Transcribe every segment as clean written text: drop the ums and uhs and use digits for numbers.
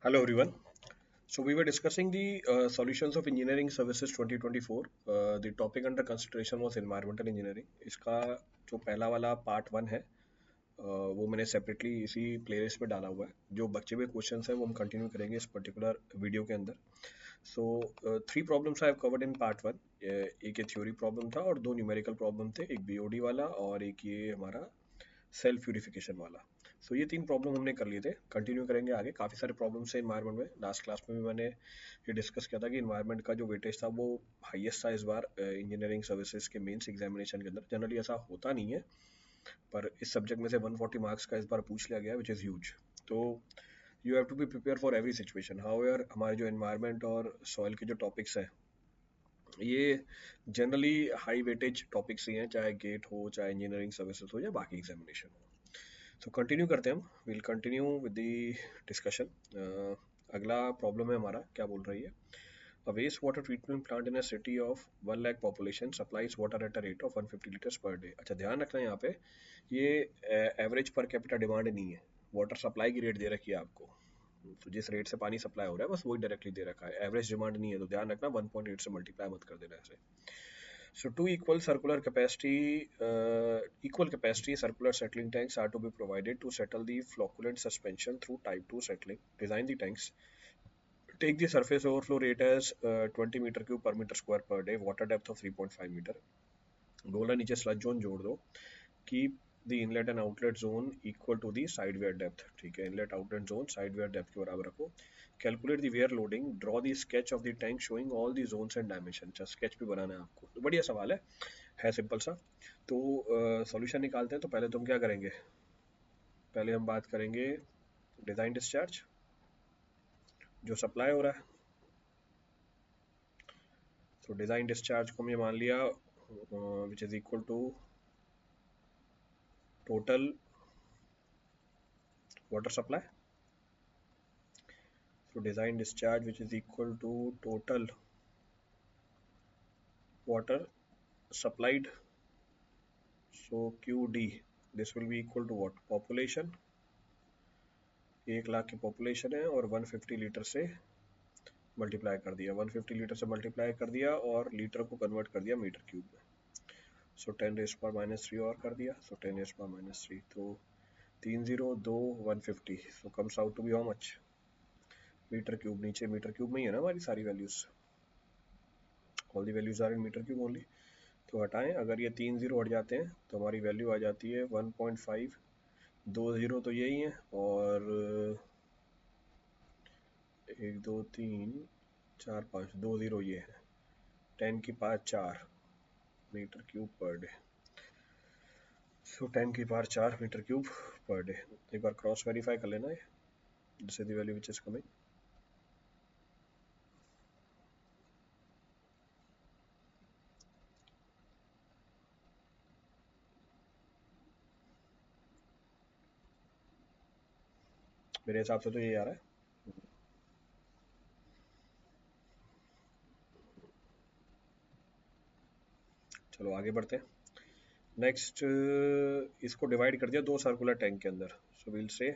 Hello everyone. So we were discussing the solutions of engineering services 2024. The topic under consideration was environmental engineering. इसका जो पहला वाला part one है वो मैंने सेपरेटली इसी प्लेलिस्ट में डाला हुआ है. जो बच्चे हुए क्वेश्चंस हैं वो हम कंटिन्यू करेंगे इस पर्टिकुलर वीडियो के अंदर. So three problems I have covered in part one. एक ये थ्योरी प्रॉब्लम था और दो न्यूमेरिकल प्रॉब्लम थे, एक बीओडी वाला और एक ये हमारा सेल्फ प्यूरिफिकेशन वाला. सो ये तीन प्रॉब्लम हमने कर लिए थे. कंटिन्यू करेंगे आगे. काफ़ी सारे प्रॉब्लम्स है इन्वायरमेंट में. लास्ट क्लास में भी मैंने ये डिस्कस किया था कि इन्वायरमेंट का जो वेटेज था वो हाईएस्ट था इस बार इंजीनियरिंग सर्विसेज के मेंस एग्जामिनेशन के अंदर. जनरली ऐसा होता नहीं है, पर इस सब्जेक्ट में से 140 मार्क्स का इस बार पूछ लिया गया, विच इज़ ह्यूज. तो you have to be prepare for every situation. However हमारे जो एनवायरनमेंट और सॉइल के जो टॉपिक्स हैं ये जनरली हाई वेटेज टॉपिक्स ही हैं, चाहे गेट हो, चाहे इंजीनियरिंग सर्विसेज हो, या बाकी एग्जामिनेशन हो. तो कंटिन्यू करते हैं हम. Will continue with the discussion. अगला प्रॉब्लम है हमारा, क्या बोल रही है. A wastewater treatment plant in a city of 1 lakh population supplies water at a rate of 150 liters per day. अच्छा, ध्यान रखना है यहाँ पे, ये एवरेज पर कैपिटा डिमांड नहीं है. वाटर सप्लाई की रेट दे रखी है आपको. तो जिस रेट से पानी सप्लाई हो रहा है बस वही डायरेक्टली दे रखा है, एवरेज डिमांड नहीं है. तो ध्यान रखना 1.8 से मल्टीप्लाई मत कर देना ऐसे. So two equal capacity circular settling tanks are to be provided to settle the flocculent suspension through type 2 settling. Design the tanks. Take the surface overflow rate as 20 meter cube per meter square per day. Water depth of 3.5 meter. बोला नीचे sludge zone जोड़ दो. Keep the inlet and outlet zone equal to the side wear depth. ठीक है, inlet outlet zone side wear depth के बराबर रखो. Calculate the wear loading. Draw the sketch of the tank showing all the zones and dimensions. अच्छा, sketch भी बनाना है आपको. तो बढ़िया सवाल है सिंपल सा. तो सॉल्यूशन निकालते हैं. तो पहले तुम क्या करेंगे, पहले हम बात करेंगे डिज़ाइन डिस्चार्ज जो सप्लाई हो रहा है. तो डिज़ाइन डिस्चार्ज को हमने मान लिया which is equal to total water supply. so design discharge which is equal to total water supplied. so qd, this will be equal to what, population. 1 lakh की पॉपुलेशन है और 150 लीटर से मल्टीप्लाई कर दिया, 150 लीटर से मल्टीप्लाई कर दिया और लीटर को कन्वर्ट कर दिया मीटर क्यूब में. सो 10⁻³ और कर दिया. सो 10⁻³. तो 302 150. So comes out to be how much, metre cube. नीचे मीटर क्यूब में ही है ना हमारी सारी values, all the values are in metre cube only. तो हटाएं, अगर ये 3 जीरो हट जाते हैं तो हमारी वैल्यू आ जाती है 1.5. 2 जीरो तो यही है और 1 2 3 4 5, 2 जीरो ये है. 10⁴ मीटर क्यूब पर डे. सो 10⁴ मीटर क्यूब पर डे. एक बार क्रॉस वेरीफाई कर लेना है, this is the value which is coming. मेरे हिसाब से तो ये आ रहा है. चलो आगे बढ़ते हैं. नेक्स्ट, इसको डिवाइड कर दिया दो सर्कुलर टैंक के अंदर. So will say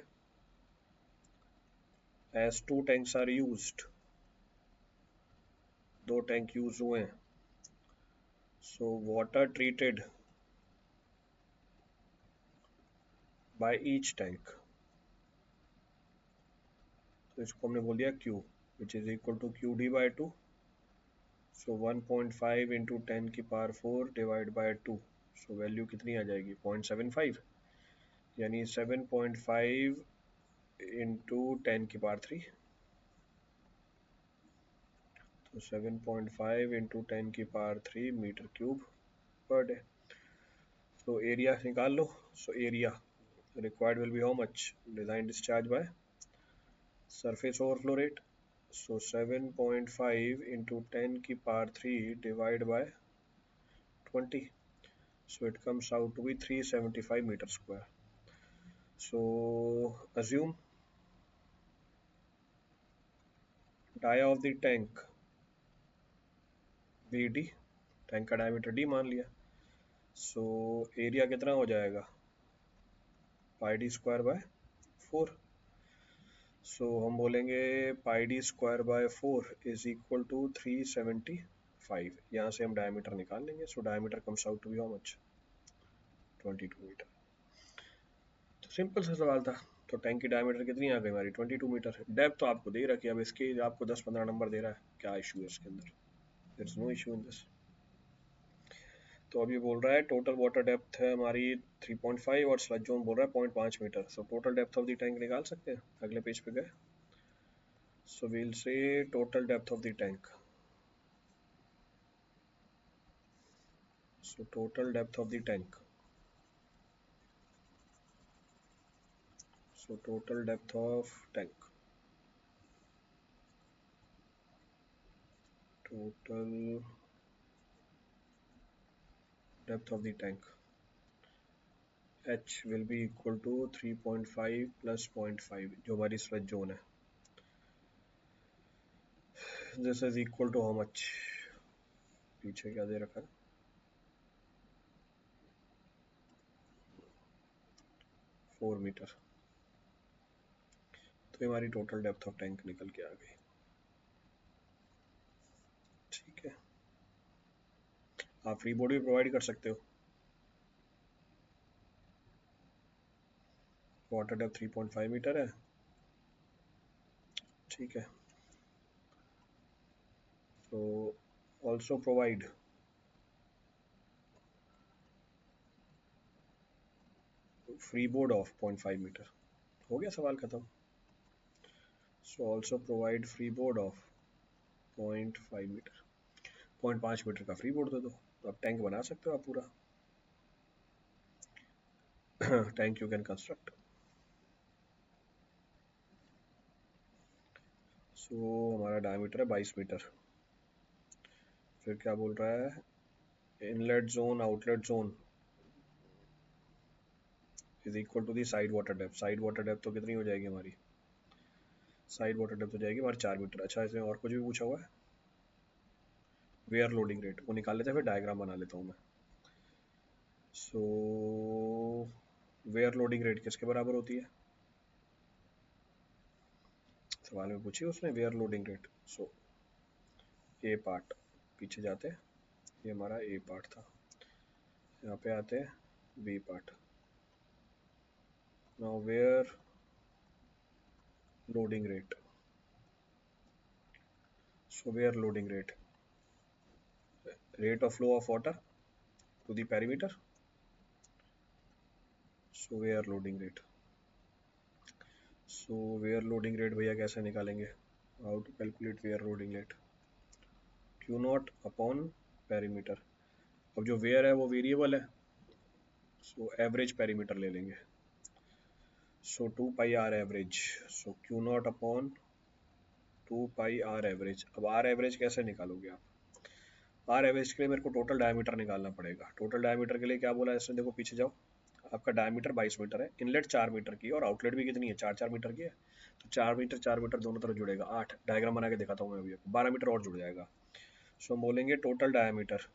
as 2 tanks are used, दो टैंक यूज हुए हैं. So water treated by each tank, तो इसको हमने बोल दिया Q which is equal to QD/2. So 1.5 into 10⁴ divide by 2. So value कितनी आ जाएगी, 0.75, यानी 7.5 इंटू 10⁵. तो 7.5 into 10⁵ metre cube per day. तो एरिया निकाल लो. So area required will be how much, design discharge by surface overflow rate. So 7.5 into 10⁵ divided by 20. So it comes out to be 375 meter square. So assume dia of the tank BD, tank का diameter D मान लिया. So area कितना हो जाएगा, πd² by 4. So हम बोलेंगे pi D square by 4 is equal to 375। यहाँ से हम डायमीटर निकाल लेंगे। So diameter comes out to be how much, 22 metre. तो सिंपल सा सवाल था। तो टैंक की डायमीटर कितनी आ गई हमारी, 22 मीटर। डेप्थ तो आपको दे रखी है, अब इसके आपको 10-15 नंबर दे रहा है, क्या इशू है इसके अंदर? There is no issue in this. तो अब ये बोल रहा है टोटल वाटर डेप्थ है हमारी 3.5 और स्लज जोन बोल रहा है 0.5 metre. So total depth of the tank निकाल सकते हैं, अगले पेज पे गए। So we'll say total depth of the tank. So total depth of the tank, so total depth of tank, total depth of the tank H will be equal to 3.5 plus 0.5 जो हमारी sludge zone है। This is equal to how much, पीछे क्या दे रखा है, 4 metre. तो ये हमारी टोटल डेप्थ ऑफ टैंक निकल के आ गई। ठीक है, आप फ्री बोर्ड भी प्रोवाइड कर सकते हो। वाटर डेप्थ 3.5 मीटर है, ठीक है। तो also provide free board of 0.5 metre. हो गया सवाल खत्म। So also provide free board of 0.5 metre. 0.5 metre का फ्री बोर्ड दे दो, तो आप टैंक बना सकते हो आप पूरा। Tank you can construct. So हमारा डायमीटर है 22 मीटर। फिर क्या बोल रहा है, inlet zone outlet zone is equal to the side water depth. Side water depth तो कितनी हो जाएगी हमारी, साइड वाटर डेप्थ हो जाएगी हमारी 4 मीटर। अच्छा, इसमें और कुछ भी पूछा हुआ है, वेयर लोडिंग रेट वो निकाल लेते हैं, फिर डायग्राम बना लेता हूँ मैं। सो वेयर लोडिंग रेट किसके बराबर होती है, सवाल में पूछी उसने weir loading rate. So A part, पीछे जाते हैं, ये हमारा ए पार्ट था, यहाँ पे आते हैं B part. Now weir loading rate, so weir loading rate, rate of flow of water to the perimeter. So weir loading rate, so weir loading rate भैया कैसे निकालेंगे, how to calculate weir loading rate, Q not upon perimeter. अब जो where है वो variable है, so average perimeter ले लेंगे। So 2 pi R average, so Q not upon 2 pi R average. अब आर एवरेज कैसे निकालोगे आप, आर एवरेज के लिए मेरे को टोटल डायमीटर निकालना पड़ेगा। टोटल डायमीटर के लिए क्या बोला है इसने, देखो पीछे जाओ, आपका डायमीटर 22 मीटर है, इनलेट 4 मीटर की और आउटलेट भी कितनी है, 4-4 मीटर की है। तो 4 मीटर 4 मीटर दोनों तरफ जुड़ेगा 8, डायग्राम बना के दिखाता हूँ मैं अभी, 12 मीटर और जुड़ जाएगा। सो हम बोलेंगे total diameter,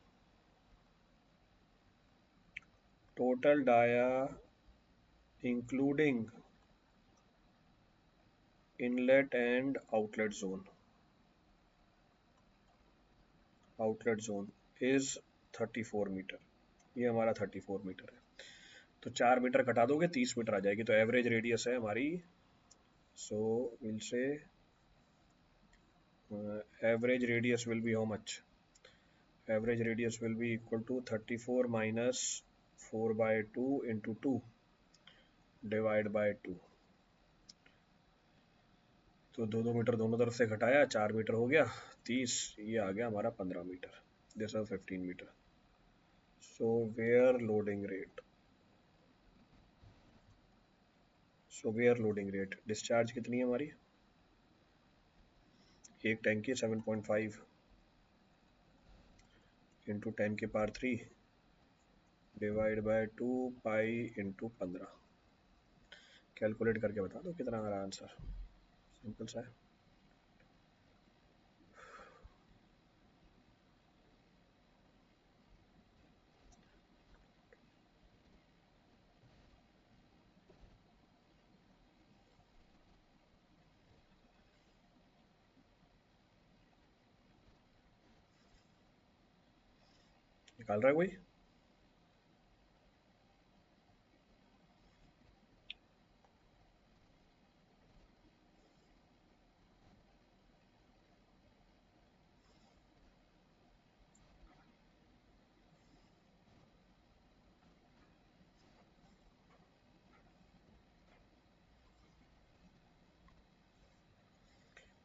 total dia including inlet and outlet zone is 34 metre. ये हमारा 34 मीटर है। तो 4 मीटर घटा दोगे 30 मीटर आ जाएगी, तो एवरेज रेडियस है हमारी। So will say average radius will be how much, average radius will be equal to 34 minus 4/2 into 2 divide by 2। तो 2-2 मीटर दोनों तरफ से घटाया, 4 मीटर हो गया 30, ये आ गया हमारा 15 metre. This is 15 metre. So weir loading rate, so weir loading rate, discharge कितनी है हमारी, एक टैंक की 7.5 into 10⁻³ divide by 2 pi into 15। Calculate करके बता दो कितना आ रहा आंसर, सिंपल सा है। निकाल रहा है कोई?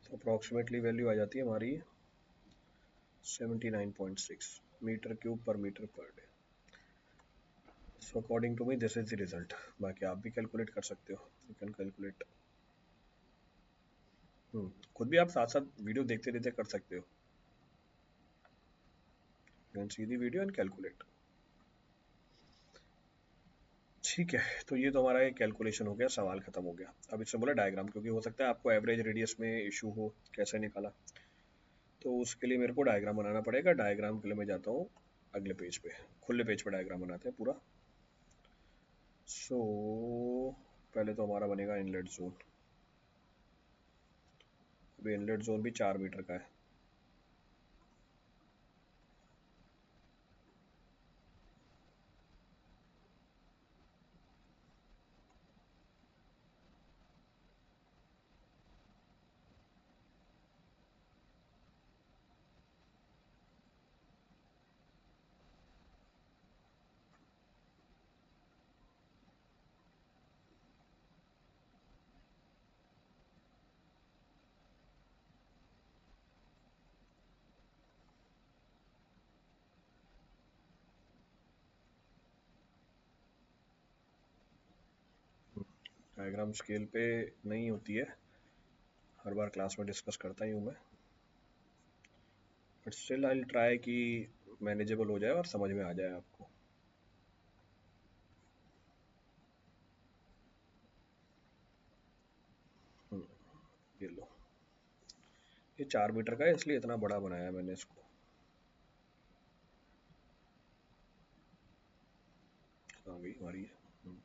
तो अप्रॉक्सीमेटली वैल्यू आ जाती है हमारी 79.6 metre cube per metre per day. So according to me this is the result. बाकी आप भी कैलकुलेट कर सकते हो, यू कैन कैलकुलेट। खुद भी आप साथ साथ वीडियो देखते देखते कर सकते हो। You can see the video and calculate. ठीक है, तो ये तो हमारा एक कैलकुलेशन हो गया, सवाल खत्म हो गया। अब इससे बोला डायग्राम, क्योंकि हो सकता है आपको एवरेज रेडियस में इशू हो, कैसे निकाला, तो उसके लिए मेरे को डायग्राम बनाना पड़ेगा। डायग्राम के लिए मैं जाता हूँ अगले पेज पे, खुले पेज पे डायग्राम बनाते हैं पूरा। सो पहले तो हमारा बनेगा इनलेट जोन। अभी इनलेट जोन भी 4 मीटर का है। डायग्राम स्केल पे नहीं होती है, हर बार क्लास में डिस्कस करता ही हूँ मैं, बट स्टिल आई ट्राई कि मैनेजेबल हो जाए और समझ में आ जाए आपको। हम्म, ये लो, ये 4 मीटर का है इसलिए इतना बड़ा बनाया मैंने इसको। आ गई हमारी। हम्म,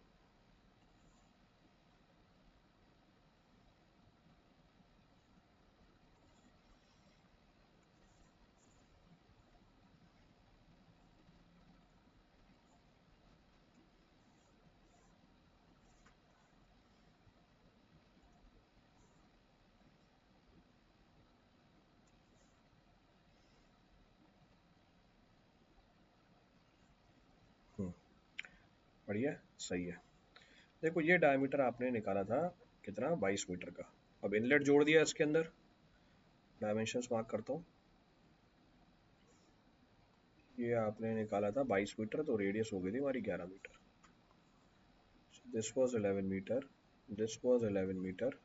हम्म, बढ़िया, सही है। देखो ये डायमीटर आपने निकाला था कितना, 22 मीटर का। अब इनलेट जोड़ दिया इसके अंदर, डायमेंशंस मार्क करता हूँ। ये आपने निकाला था 22 मीटर, तो रेडियस हो गई थी हमारी 11 metre. This was 11 metre, this was 11 metre,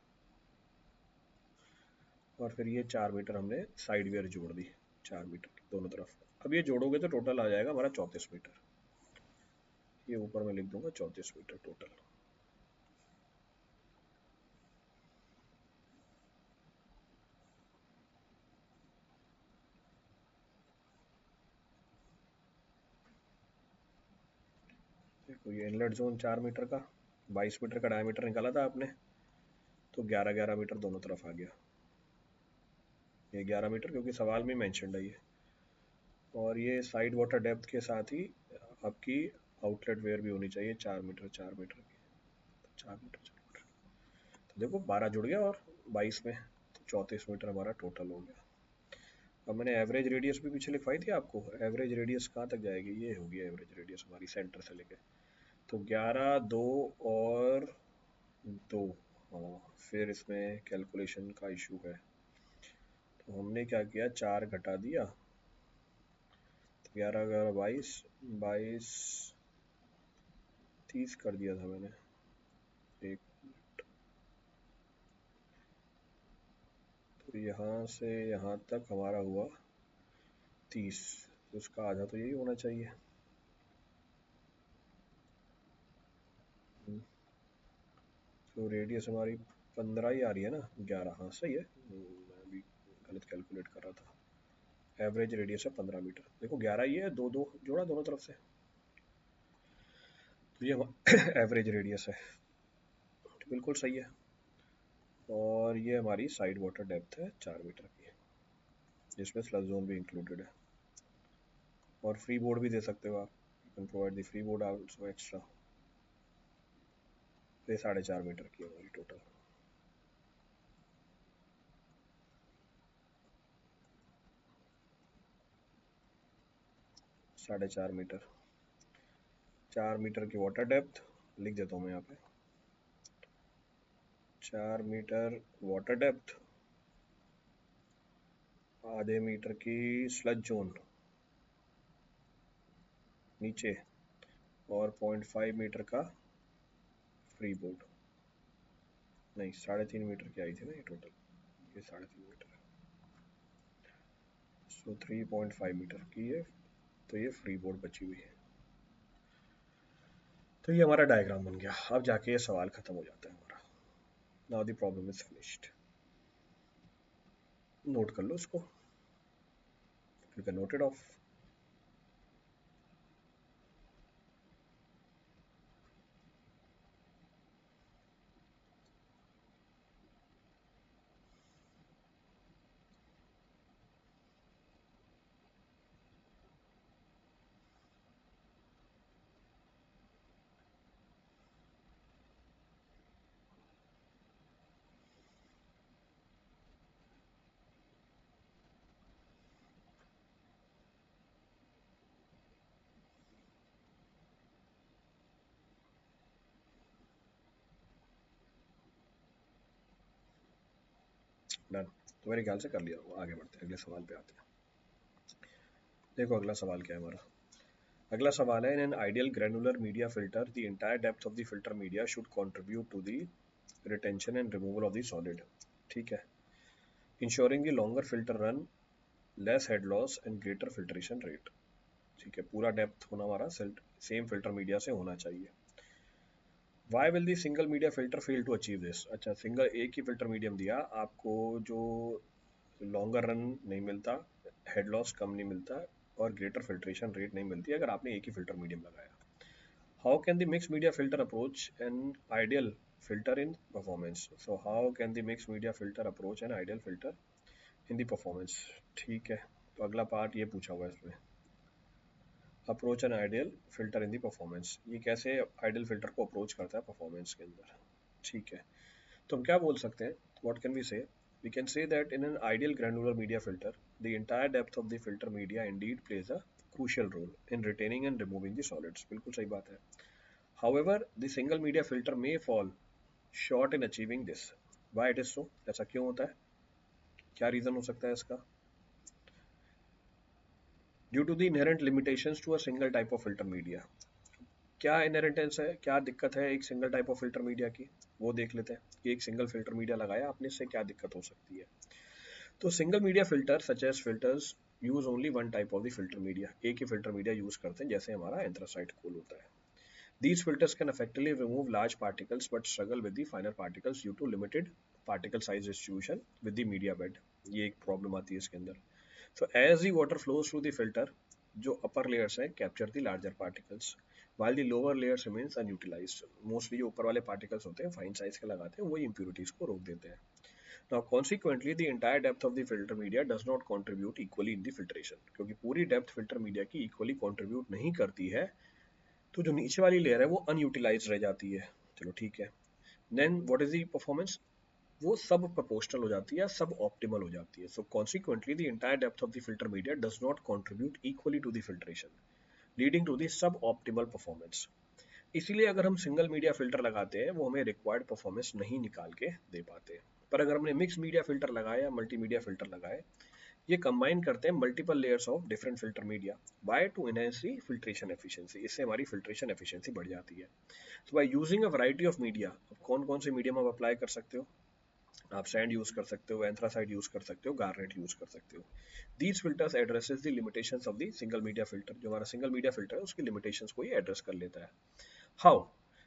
और फिर ये 4 मीटर हमने साइड वेयर जोड़ दी, 4 मीटर दोनों तरफ। अब ये जोड़ोगे तो टोटल आ जाएगा हमारा 34 मीटर। ये ऊपर में लिख दूंगा 34 मीटर टोटल। देखो ये इनलेट जोन 4 मीटर का, 22 मीटर का डायमीटर निकाला था आपने, तो 11 11 मीटर दोनों तरफ आ गया। ये 11 मीटर क्योंकि सवाल में मेंशन है ये। और ये साइड वाटर डेप्थ के साथ ही आपकी आउटलेट वेयर भी होनी चाहिए 4 मीटर, 4 मीटर की। 4 मीटर, 4 मीटर, तो देखो 12 जुड़ गया और 22 में, तो 34 मीटर हमारा टोटल हो गया। अब मैंने एवरेज रेडियस भी पीछे लिखवाई थी आपको। एवरेज रेडियस कहाँ तक जाएगी, ये होगी एवरेज रेडियस हमारी सेंटर से लेके। तो 11, 2 और 2। हाँ, फिर इसमें कैलकुलेशन का इशू है, तो हमने क्या किया, 4 घटा दिया, तो 11 11 22, 22 30 कर दिया था मैंने। एक, तो यहाँ से यहाँ तक हमारा हुआ 30, तो उसका आधा तो यही होना चाहिए। तो रेडियस हमारी 15 ही आ रही है ना, 11, हाँ सही है। मैं अभी गलत कैलकुलेट कर रहा था। एवरेज रेडियस है 15 मीटर, देखो 11 ही है, दो दो जोड़ा दोनों तरफ से, तो ये एवरेज रेडियस है, तो बिल्कुल सही है। और ये हमारी साइड वाटर डेप्थ है 4 मीटर की, जिसमें स्लग जोन भी इंक्लूडेड है। और फ्री बोर्ड भी दे सकते हो आप, you can provide the free board also extra. तो ये 4.5 मीटर की है हमारी टोटल। 4.5 मीटर, 4 मीटर की वाटर डेप्थ लिख देता हूँ मैं यहाँ पे। 4 मीटर वाटर डेप्थ, आधे मीटर की स्लज जोन नीचे, और 0.5 मीटर का फ्री बोर्ड। नहीं, 3.5 मीटर की आई थी ना ये टोटल, ये 3.5 मीटर है। सो 3.5 मीटर की है, तो ये फ्री बोर्ड बची हुई है। तो ये हमारा डायग्राम बन गया। अब जाके ये सवाल खत्म हो जाता है हमारा। Now the problem is finished. Note कर लो इसको, you can note it of. Done. तो मेरे ख्याल से कर लिया होगा। आगे बढ़ते हैं, अगले सवाल पे आते हैं। देखो अगला सवाल क्या है हमारा। अगला सवाल है, in an ideal granular media filter the entire depth of the filter media should contribute to the retention and removal of the solid. ठीक है। Ensuring the longer filter run, less head loss and greater filtration rate. ठीक है, पूरा depth होना हमारा same filter media से होना चाहिए। Why will the single media filter fail to achieve this. अच्छा, सिंगल एक ही फिल्टर मीडियम दिया आपको, जो लॉन्गर रन नहीं मिलता, हेड लॉस कम नहीं मिलता, और ग्रेटर फिल्ट्रेशन रेट नहीं मिलती अगर आपने एक ही फिल्टर मीडियम लगाया। How can the mix media filter approach an ideal filter in performance. So how can the mix media filter approach an ideal filter in the performance. ठीक है, तो अगला पार्ट ये पूछा हुआ है इसमें, approach an ideal filter in the performance. ये कैसे आइडियल फिल्टर को अप्रोच करता है परफॉर्मेंस के अंदर। ठीक है, तो हम क्या बोल सकते हैं, व्हाट कैन वी से, we can say that in an ideal granular media filter, the entire depth of the filter media indeed plays a crucial role in retaining and removing the solids। बिल्कुल सही बात है। However, the single media filter may fall short in achieving this। Why it is so? ऐसा क्यों होता है, क्या reason हो सकता है इसका। Due to the inherent limitations to a single type of filter media। क्या इनहेरेंटेंस है, क्या दिक्कत है एक single type of filter media की, वो देख लेते हैं कि एक सिंगल फिल्टर मीडिया लगाया आपने, इससे क्या दिक्कत हो सकती है। तो single media filter such as filters use only one type of the filter media. एक ही फिल्टर मीडिया यूज करते हैं, जैसे हमारा एंथ्रासाइट कोल होता है। These filters can effectively remove large particles but struggle with the finer particles due to limited particle size distribution with the media bed। ये एक प्रॉब्लम आती है इसके अंदर। So as the water flows through the filter, जो upper layers है capture the larger particles while the lower layers remains unutilized। Mostly जो ऊपर वाले particles होते हैं fine size के लगाते हैं, वही impurities को रोक देते हैं। Now consequently the entire depth of the filter media does not contribute equally in the filtration। क्योंकि पूरी depth filter media की equally contribute नहीं करती है, तो जो नीचे वाली लेयर है वो अनयूटिलाइज रह जाती है। चलो ठीक है, then what is the performance, वो सब प्रोपोर्शनल हो जाती है, सब ऑप्टिमल हो जाती है। So consequently the entire depth of the filter media does not contribute equally to the filtration, leading to the sub optimal performance. इसीलिए अगर हम सिंगल मीडिया फिल्टर लगाते हैं, वो हमें रिक्वायर्ड परफॉर्मेंस नहीं निकाल के दे पाते। पर अगर हमने मिक्स मीडिया फिल्टर लगाया या मल्टीमीडिया फिल्टर लगाए, ये कंबाइन करते हैं multiple layers of different filter media by two enhance the filtration efficiency. इससे हमारी फिल्ट्रेशन एफिशिएंसी बढ़ जाती है। तो by using a variety of media, अब कौन कौन से मीडियम आप अप्लाई कर सकते हो, आप सैंड यूज कर सकते हो, एंथ्रासाइड यूज कर सकते हो, गार्नेट यूज कर सकते हो। These filters addresses the limitations of the single media filter. जो हमारा सिंगल मीडिया फिल्टर है उसकी लिमिटेशंस को ये एड्रेस कर लेता है। How,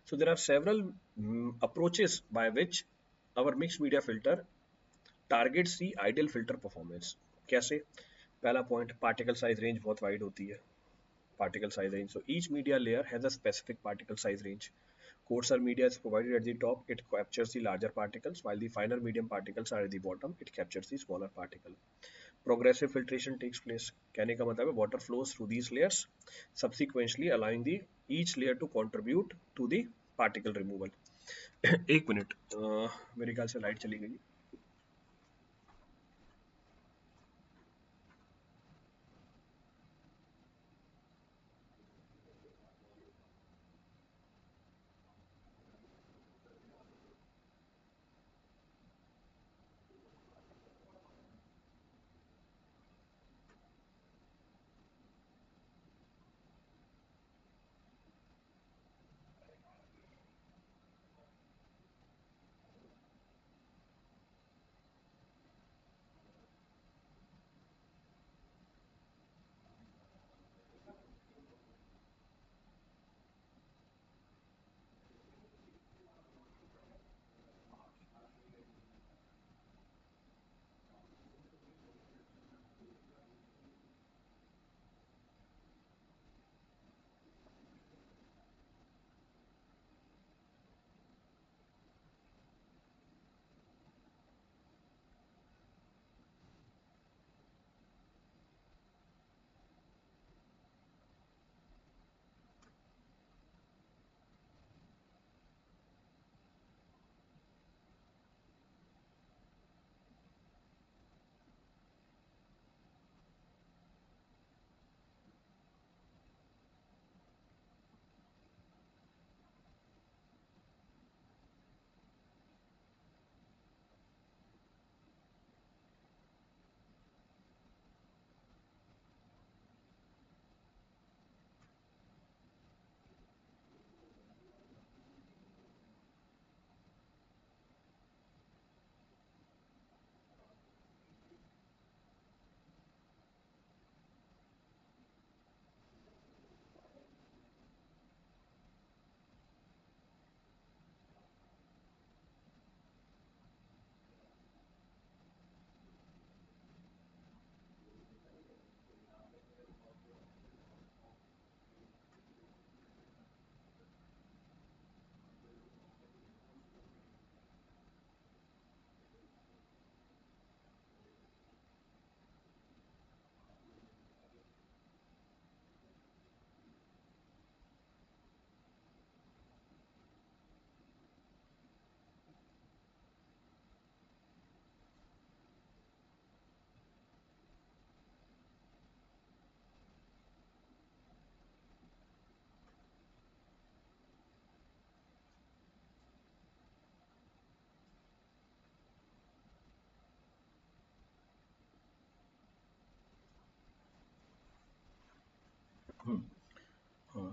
so there are several approaches by which our mixed media filter targets the ideal filter performance। कैसे, पहला पॉइंट, पार्टिकल साइज रेंज बहुत वाइड होती है। particle size range, so each media layer has a specific particle size range। Coarser media is provided at the top, it captures the larger particles, while the finer medium particles are at the bottom, it captures the smaller particle। Progressive filtration takes place, कहने का मतलब है water flows through these layers subsequently allowing the each layer to contribute to the particle removal. एक minute, मेरे ख्याल से light चली गई।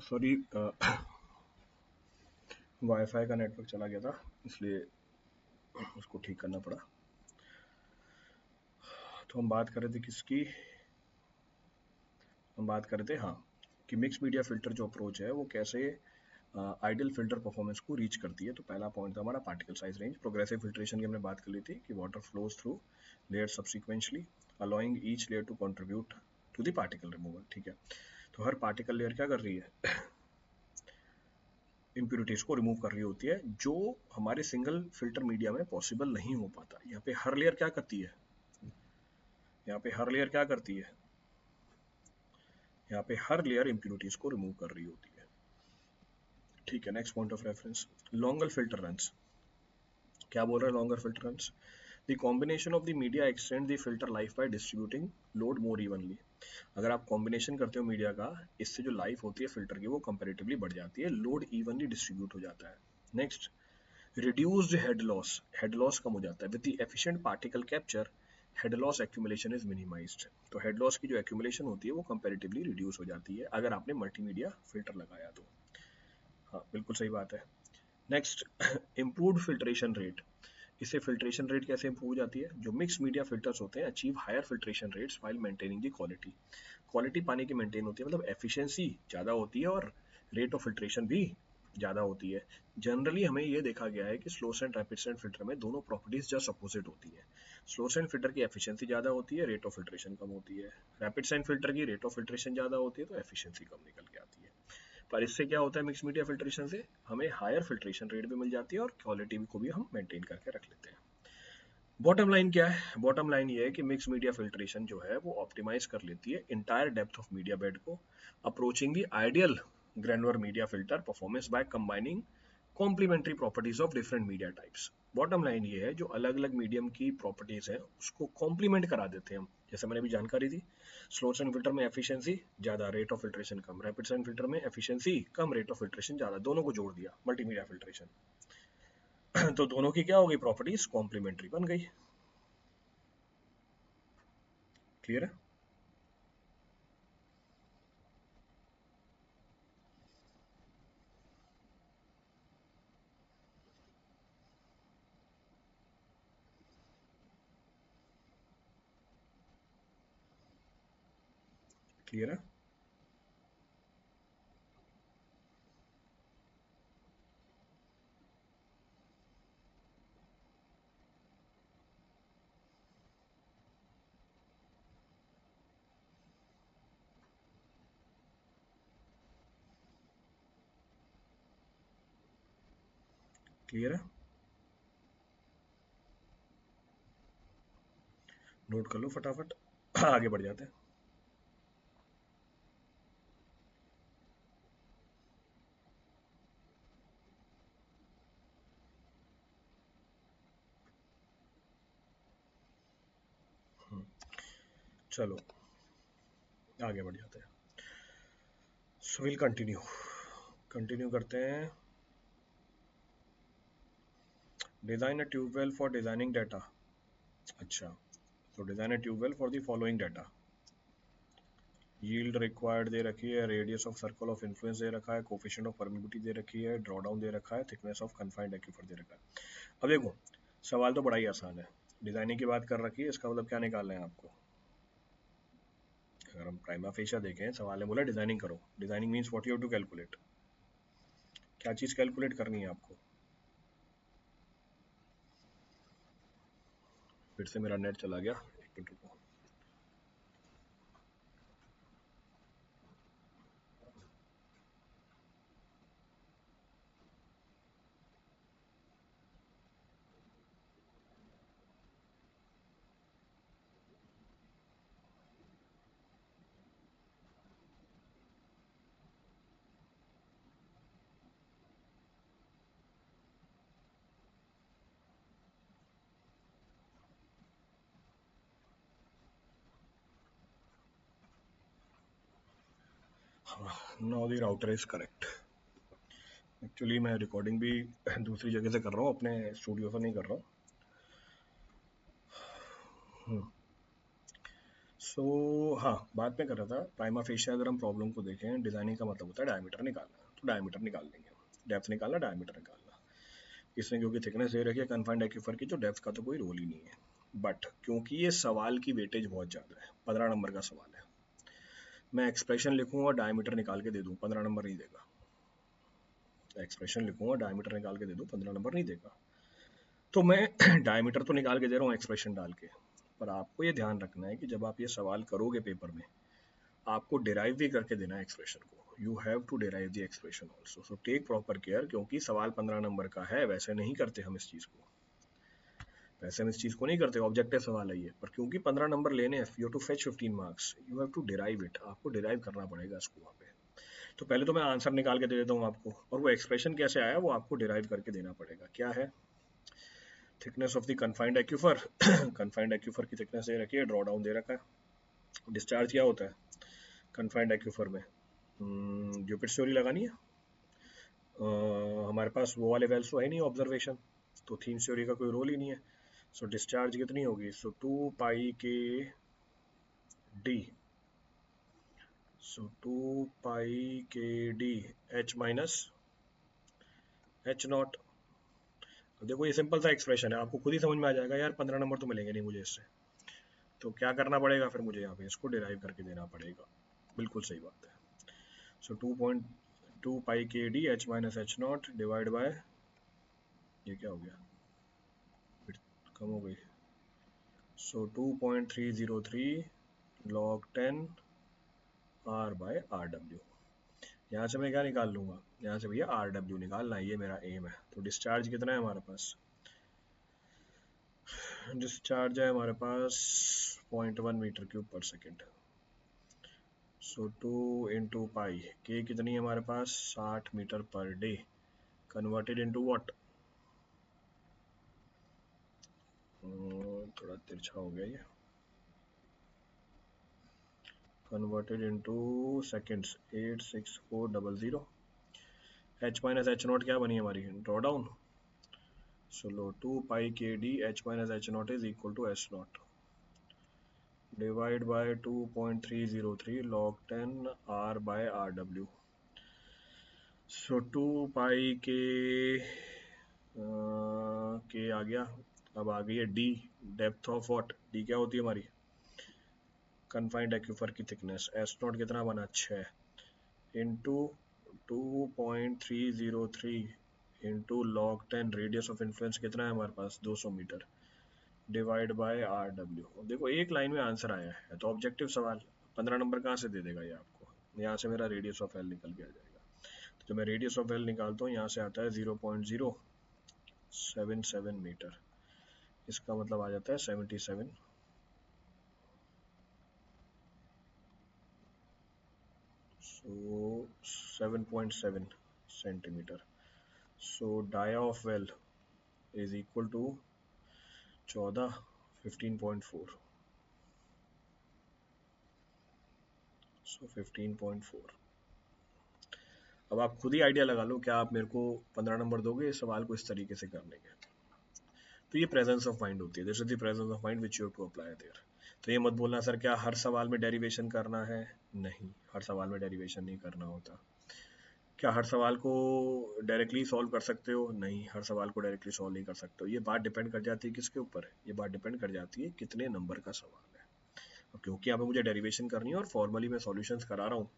सॉरी, वाईफाई का नेटवर्क चला गया था, इसलिए उसको ठीक करना पड़ा। तो हम बात कर रहे थे किसकी, हम बात कर रहे थे हाँ, कि मिक्स मीडिया फिल्टर जो अप्रोच है वो कैसे आइडियल फिल्टर परफॉर्मेंस को रीच करती है। तो पहला पॉइंट था हमारा particle size range. Progressive filtration की हमने बात कर ली थी कि water flows through layer subsequently allowing each layer to contribute to the particle removal. ठीक है, तो हर पार्टिकल लेयर क्या कर रही है, इम्प्यूरिटीज को रिमूव कर रही होती है, जो हमारे सिंगल फिल्टर मीडिया में पॉसिबल नहीं हो पाता। यहाँ पे हर लेयर क्या करती है, यहाँ पे हर लेयर क्या करती है, यहाँ पे हर लेयर इम्प्यूरिटीज को रिमूव कर रही होती है। ठीक है, next point of reference, longer filter runs. क्या बोल रहा है longer filter runs? The combination of the media extend the filter life by distributing load more evenly. अगर आप कॉम्बिनेशन करते हो मीडिया का, इससे जो लाइफ होती है फिल्टर की वो कंपेरेटिवली बढ़ जाती है, लोड इवनली डिस्ट्रीब्यूट हो जाता है। Next, reduced head loss, head loss कम हो जाता है। With the efficient particle capture head loss accumulation is minimised. तो हेड लॉस की जो एक्यूमुलेशन होती है वो कंपेरेटिवली रिड्यूस हो जाती है अगर आपने मल्टीमीडिया फिल्टर लगाया तो। हाँ, बिल्कुल सही बात है। Next, improved filtration rate. इससे फिल्ट्रेशन रेट कैसे इंप्रूव हो जाती है? जो मिक्स मीडिया फिल्टर्स होते हैं achieve higher filtration rates while maintaining the quality. Quality पानी की मेंटेन होती है, मतलब एफिशिएंसी ज़्यादा होती है और रेट ऑफ फिल्ट्रेशन भी ज़्यादा होती है। जनरली हमें ये देखा गया है कि slow and rapid sand filter में दोनों प्रॉपर्टीज जस्ट अपोजिट होती है। स्लो एंड फिल्टर की एफिशिएंसी ज़्यादा होती है, रेट ऑफ फिल्ट्रेशन कम होती है। रैपिड सेंड फिल्टर की रेट ऑफ फिल्ट्रेशन ज़्यादा होती है तो एफिशिएंसी कम निकल के आती है। पर इससे क्या होता है, मिक्स मीडिया फिल्ट्रेशन से हमें हायर फिल्ट्रेशन रेट भी मिल जाती है और क्वालिटी को भी हम मेंटेन करके रख लेते हैं। बॉटम लाइन क्या है? बॉटम लाइन ये है कि मिक्स मीडिया फिल्ट्रेशन जो है वो ऑप्टिमाइज कर लेती है entire depth of media bed को, approaching the ideal granular media filter performance by combining complementary properties of different media types. Bottom line ये है जो अलग अलग मीडियम की प्रॉपर्टीज है उसको कॉम्प्लीमेंट करा देते हैं हम, जैसे मैंने अभी जानकारी दी। स्लो सेंड फिल्टर में एफिशिएंसी ज्यादा, रेट ऑफ फिल्ट्रेशन कम। रैपिड सेंड फिल्टर में एफिशिएंसी कम, रेट ऑफ फिल्ट्रेशन ज्यादा, दोनों को जोड़ दिया मल्टीमीडिया फिल्ट्रेशन। तो दोनों की क्या हो गई? प्रॉपर्टीज कॉम्प्लीमेंट्री बन गई। क्लियर है? क्लियर है? क्लियर है? नोट कर लो फटाफट। आगे बढ़ जाते हैं। चलो आगे बढ़ जाते हैं। So will continue. कंटिन्यू करते हैं। Design a tube well for designing data. अच्छा, तो design a tube well for the following data. Yield required दे रखी है, radius of circle of influence दे रखा है, कोफिशिएंट ऑफ परमिटिविटी दे रखी है, ड्रॉडाउन दे रखा है, थिकनेस ऑफ कन्फाइंड एक्यूफर दे रखा है। अब देखो, सवाल तो बड़ा ही आसान है। डिजाइनिंग की बात कर रखी है, इसका मतलब क्या निकालना है आपको? अगर हम प्राइमा फेशिया देखें, सवाल ने बोला डिजाइनिंग करो। Designing means what you have to calculate. क्या चीज कैलकुलेट करनी है आपको? फिर से मेरा नेट चला गया, एक मिनट रुको। Now the router is correct. Actually मैं रिकॉर्डिंग भी दूसरी जगह से कर रहा हूँ, अपने स्टूडियो से नहीं कर रहा हूँ। सो हाँ, बात में कर रहा था प्राइमा फेशिया। अगर हम प्रॉब्लम को देखें, डिजाइनिंग का मतलब होता है डायमीटर निकालना, तो डायमीटर निकाल लेंगे। डेप्थ निकालना, डायमीटर निकालना। इसमें क्योंकि थिकनेस दे रखी है कन्फाइंड एक्यूफर की, तो डेप्थ का तो कोई रोल ही नहीं है। बट क्योंकि ये सवाल की वेटेज बहुत ज़्यादा है, 15 नंबर का सवाल है, मैं एक्सप्रेशन लिखूंगा डायमीटर निकाल के दे दूँ, 15 नंबर नहीं देगा। एक्सप्रेशन लिखूंगा डायमीटर निकाल के दे दूँ, 15 नंबर नहीं देगा। तो मैं डायमीटर तो निकाल के दे रहा हूँ एक्सप्रेशन डाल के। पर आपको ये ध्यान रखना है कि जब आप ये सवाल करोगे पेपर में, आपको डिराइव भी करके देना है एक्सप्रेशन को। You have to derive the expression also, so take proper care. क्योंकि सवाल 15 नंबर का है, वैसे नहीं करते हम इस चीज़ को, वैसे हम इस चीज़ को नहीं करते। ऑब्जेक्टिव सवाल है ये, पर क्योंकि 15 नंबर लेने हैं, you to fetch 15 marks, you have to derive it. आपको डिराइव करना पड़ेगा इसको वहाँ पे। तो पहले तो मैं आंसर निकाल के दे देता हूँ आपको, और वो एक्सप्रेशन कैसे आया वो आपको डिराइव करके देना पड़ेगा। क्या है? Thickness of the confined aquifer. Confined aquifer की थिकनेस दे रखी है, ड्रॉ डाउन दे रखा है। डिस्चार्ज क्या होता है कन्फाइंड एक्यूफर में? ड्यूपिट थ्योरी लगानी है। हमारे पास वो वाले वैल्स तो है नहीं ऑब्जर्वेशन, तो थीम थ्योरी का कोई रोल ही नहीं है। सो डिस्चार्ज कितनी होगी? सो 2 pi K D. So 2 pi K D H minus H not. अब देखो ये सिंपल सा एक्सप्रेशन है, आपको खुद ही समझ में आ जाएगा यार, 15 नंबर तो मिलेंगे नहीं मुझे इससे। तो क्या करना पड़ेगा फिर मुझे? यहाँ पे इसको डिराइव करके देना पड़ेगा। बिल्कुल सही बात है। सो 2.2 pi K D H minus H not divide by, ये क्या हो गया, कम हो गई। So 2.303 log 10 R by R W. यहाँ से मैं क्या निकाल लूंगा? यहाँ से भैया आर डब्ल्यू निकालना है, ये मेरा एम है। तो डिस्चार्ज कितना है हमारे पास? डिस्चार्ज है हमारे पास 0.1 metre cube per second. So 2 into pi, K कितनी है हमारे पास 60 metre per day, converted into what, थोड़ा तिरछा हो गया ये, converted into seconds 86400। H minus H not क्या बनी हमारी, draw down. So low 2 pi K D H minus H not is equal to H not divide by 2.303 log 10 r by rw। So 2 pi K आ गया। अब आ गई है D, depth of what, D क्या होती है हमारी, कन्फाइंड एक्यूफर की थिकनेस। एस नॉट कितना बना 6 into 2.303 into log 10 radius of influence कितना है हमारे पास 200 metre divide by R W. देखो एक लाइन में आंसर आया है तो ऑब्जेक्टिव सवाल, 15 नंबर कहाँ से दे देगा ये आपको, यहाँ से मेरा रेडियस ऑफ एल निकल के आ जाएगा। तो जब मैं रेडियस ऑफ एल निकालता हूँ यहाँ से आता है 0.077 मीटर, इसका मतलब आ जाता है 77, so 7.7 centimetre. So dia of well is equal to 14 15.4, so 15.4। अब आप खुद ही आइडिया लगा लो, क्या आप मेरे को 15 नंबर दोगे इस सवाल को इस तरीके से करने के। तो ये प्रेजेंस ऑफ माइंड होती है, this is the presence of mind which you have to apply there. तो ये मत बोलना सर क्या हर सवाल में डेरिवेशन करना है, नहीं, हर सवाल में डेरिवेशन नहीं करना होता। क्या हर सवाल को डायरेक्टली सॉल्व कर सकते हो, नहीं, हर सवाल को डायरेक्टली सॉल्व नहीं कर सकते हो। ये बात डिपेंड कर जाती है किसके ऊपर, ये बात डिपेंड कर जाती है कितने नंबर का सवाल है। और क्योंकि यहाँ पे मुझे डेरिवेशन करनी है और फॉर्मली मैं सॉल्यूशंस करा रहा हूँ,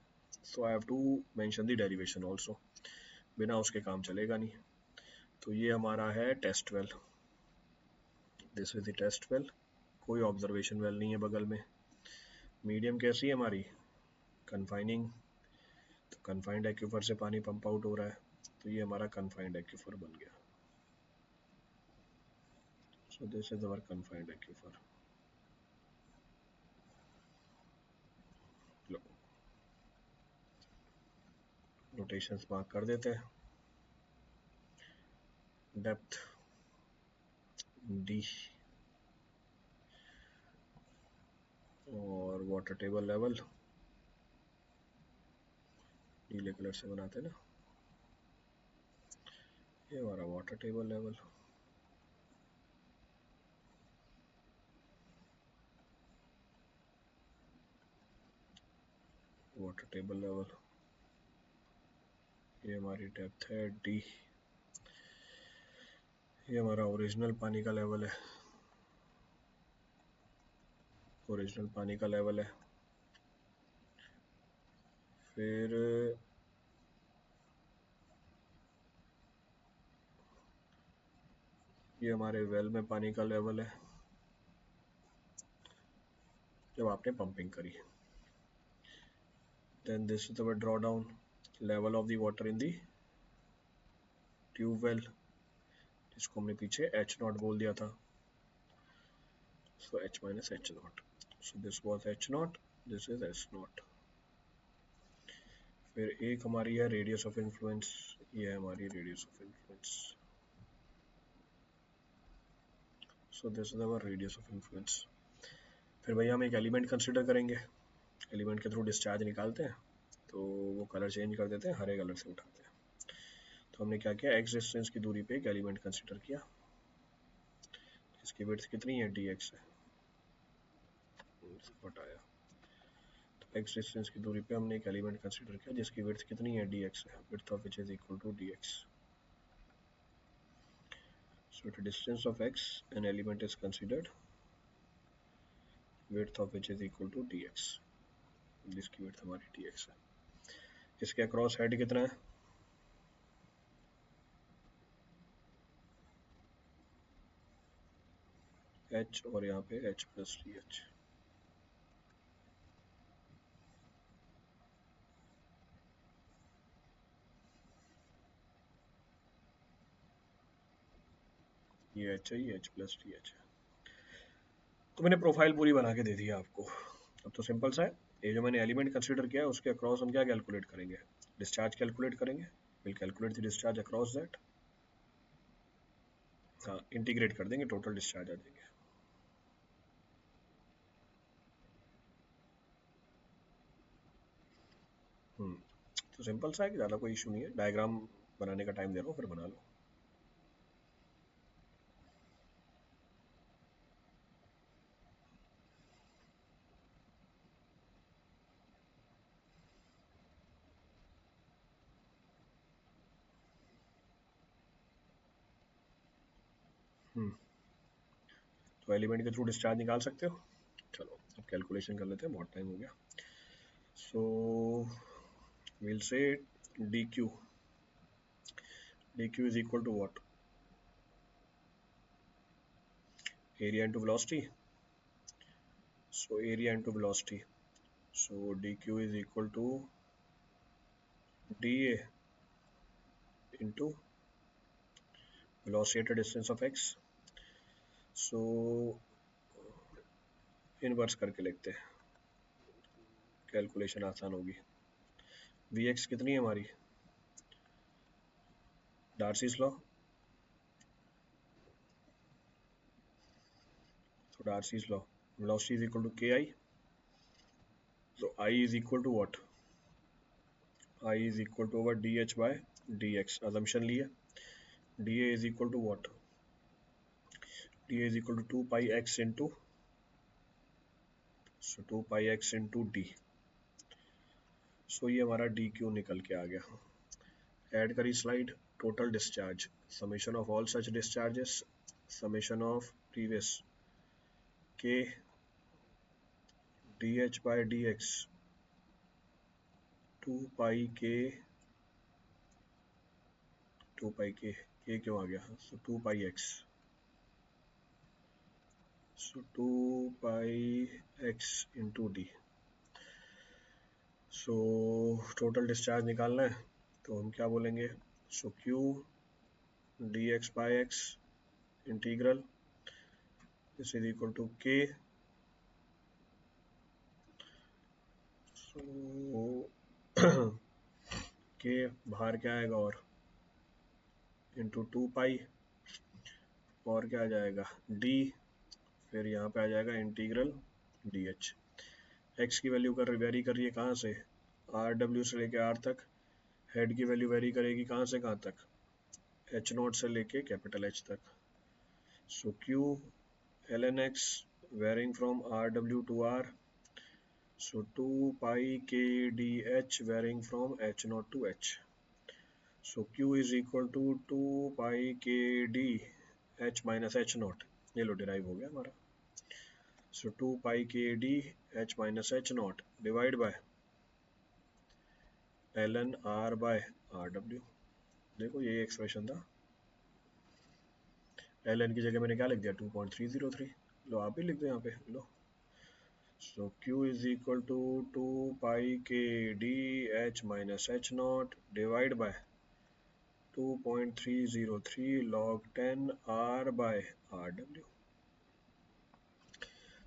so I have to mention the derivation also, बिना उसके काम चलेगा नहीं। तो ये हमारा है test well, this is the test well, कोई ऑब्जर्वेशन वेल नहीं है बगल में। मीडियम कैसी है हमारी, कन्फाइनिंग, तो कन्फाइंड एक्यूफर से पानी पंप आउट हो रहा है, तो ये हमारा कन्फाइंड एक्यूफर बन गया। सो this is our confined aquifer. Notations mark कर देते हैं। डेप्थ डी और वाटर टेबल लेवल नीले कलर से बनाते हैं ना, ये हमारा water table level, water table level, ये हमारी डेप्थ है डी, ये हमारा ओरिजिनल पानी का लेवल है, ओरिजिनल पानी का लेवल है। फिर ये हमारे वेल में पानी का लेवल है जब आपने पंपिंग करी। Then this is our draw down, level of the water in the tube well, जिसको हमने पीछे एच नॉट बोल दिया था, so H minus H not, so this was H not, this is H not. फिर एक हमारी है रेडियस ऑफ इन्फ्लुएंस, ये है हमारी radius of influence, so this is our radius of influence. फिर भैया हम एक एलिमेंट कंसिडर करेंगे, एलिमेंट के थ्रू डिस्चार्ज निकालते हैं, तो वो कलर चेंज कर देते हैं, हरे कलर से उठाते हैं। तो हमने क्या किया, एक्स डिस्टेंस की दूरी पे एक एलिमेंट कंसिडर किया, इसकी विड्थ कितनी है डी एक्स है, हटाया। तो एक्स डिस्टेंस की दूरी पे हमने एक एलिमेंट कंसिडर किया जिसकी विड्थ कितनी है डी एक्स है, width of which is equal to D X. So at a distance of x, an element is considered, width of which is equal to dx, जिसकी width हमारी dx है। इसके across head कितना है, h, और यहाँ पे h प्लस डी एच। ये h है, ये h प्लस डी एच है। तो मैंने प्रोफाइल पूरी बना के दे दी है आपको। अब तो सिंपल सा है, ये जो मैंने एलिमेंट कंसीडर किया है उसके अक्रॉस हम क्या कैलकुलेट करेंगे, डिस्चार्ज कैलकुलेट करेंगे। Will calculate the discharge across that, हाँ इंटीग्रेट कर देंगे, टोटल डिस्चार्ज आ जाएंगे। तो सिंपल सा है कि ज़्यादा कोई इशू नहीं है, डायग्राम बनाने का टाइम दे रहा हूँ, फिर बना लो। तो एलिमेंट के थ्रू डिस्चार्ज निकाल सकते हो। चलो अब कैलकुलेशन कर लेते हैं, बहुत टाइम हो गया। So will say dq, dq is equal to what, area into velocity. So area into velocity, so dq is equal to dA into velocity at a distance of x. So inverse करके लिखते हैं, calculation आसान होगी। vx कितनी है हमारी, Darcy's law, so Darcy's law, velocity is equal to ki, so I is equal to what, I is equal to over dh by dx, assumption लिया, dA is equal to what, dA is equal to 2 pi x into, so 2 pi x into d, so ये हमारा dq निकल के आ गया। Add करी slide, total discharge, summation of all such discharges, summation of previous k dh by dx 2 pi k, 2 pi k क्यों आ गया, so 2 pi x, so 2 pi x into d। So total discharge निकालना है तो हम क्या बोलेंगे, so q dx by x integral this is equal to k, so k बाहर क्या आएगा और इंटू 2 पाई, और क्या आ जाएगा d, फिर यहाँ पे आ जाएगा इंटीग्रल dh। x की वैल्यू कर वेरी कर रही है कहाँ से, rw से लेके r तक, हेड की वैल्यू वेरी करेगी कहाँ से कहाँ तक, h नोट से लेके कैपिटल H तक। सो q ln x varying from rw to r, so 2 pi k dh varying from h naught to h, so q is equal to 2 pi k d h minus h naught, ये लो derive हो गया हमारा। so 2 pi k d h minus h naught divide by ln r by rw, देखो ये expression था, ln की जगह मैंने क्या लिख दिया 2.303, लो आप भी लिख दो यहाँ पे, लो so q is equal to 2 pi k d h minus h naught divide by 2.303 log 10 r by rw।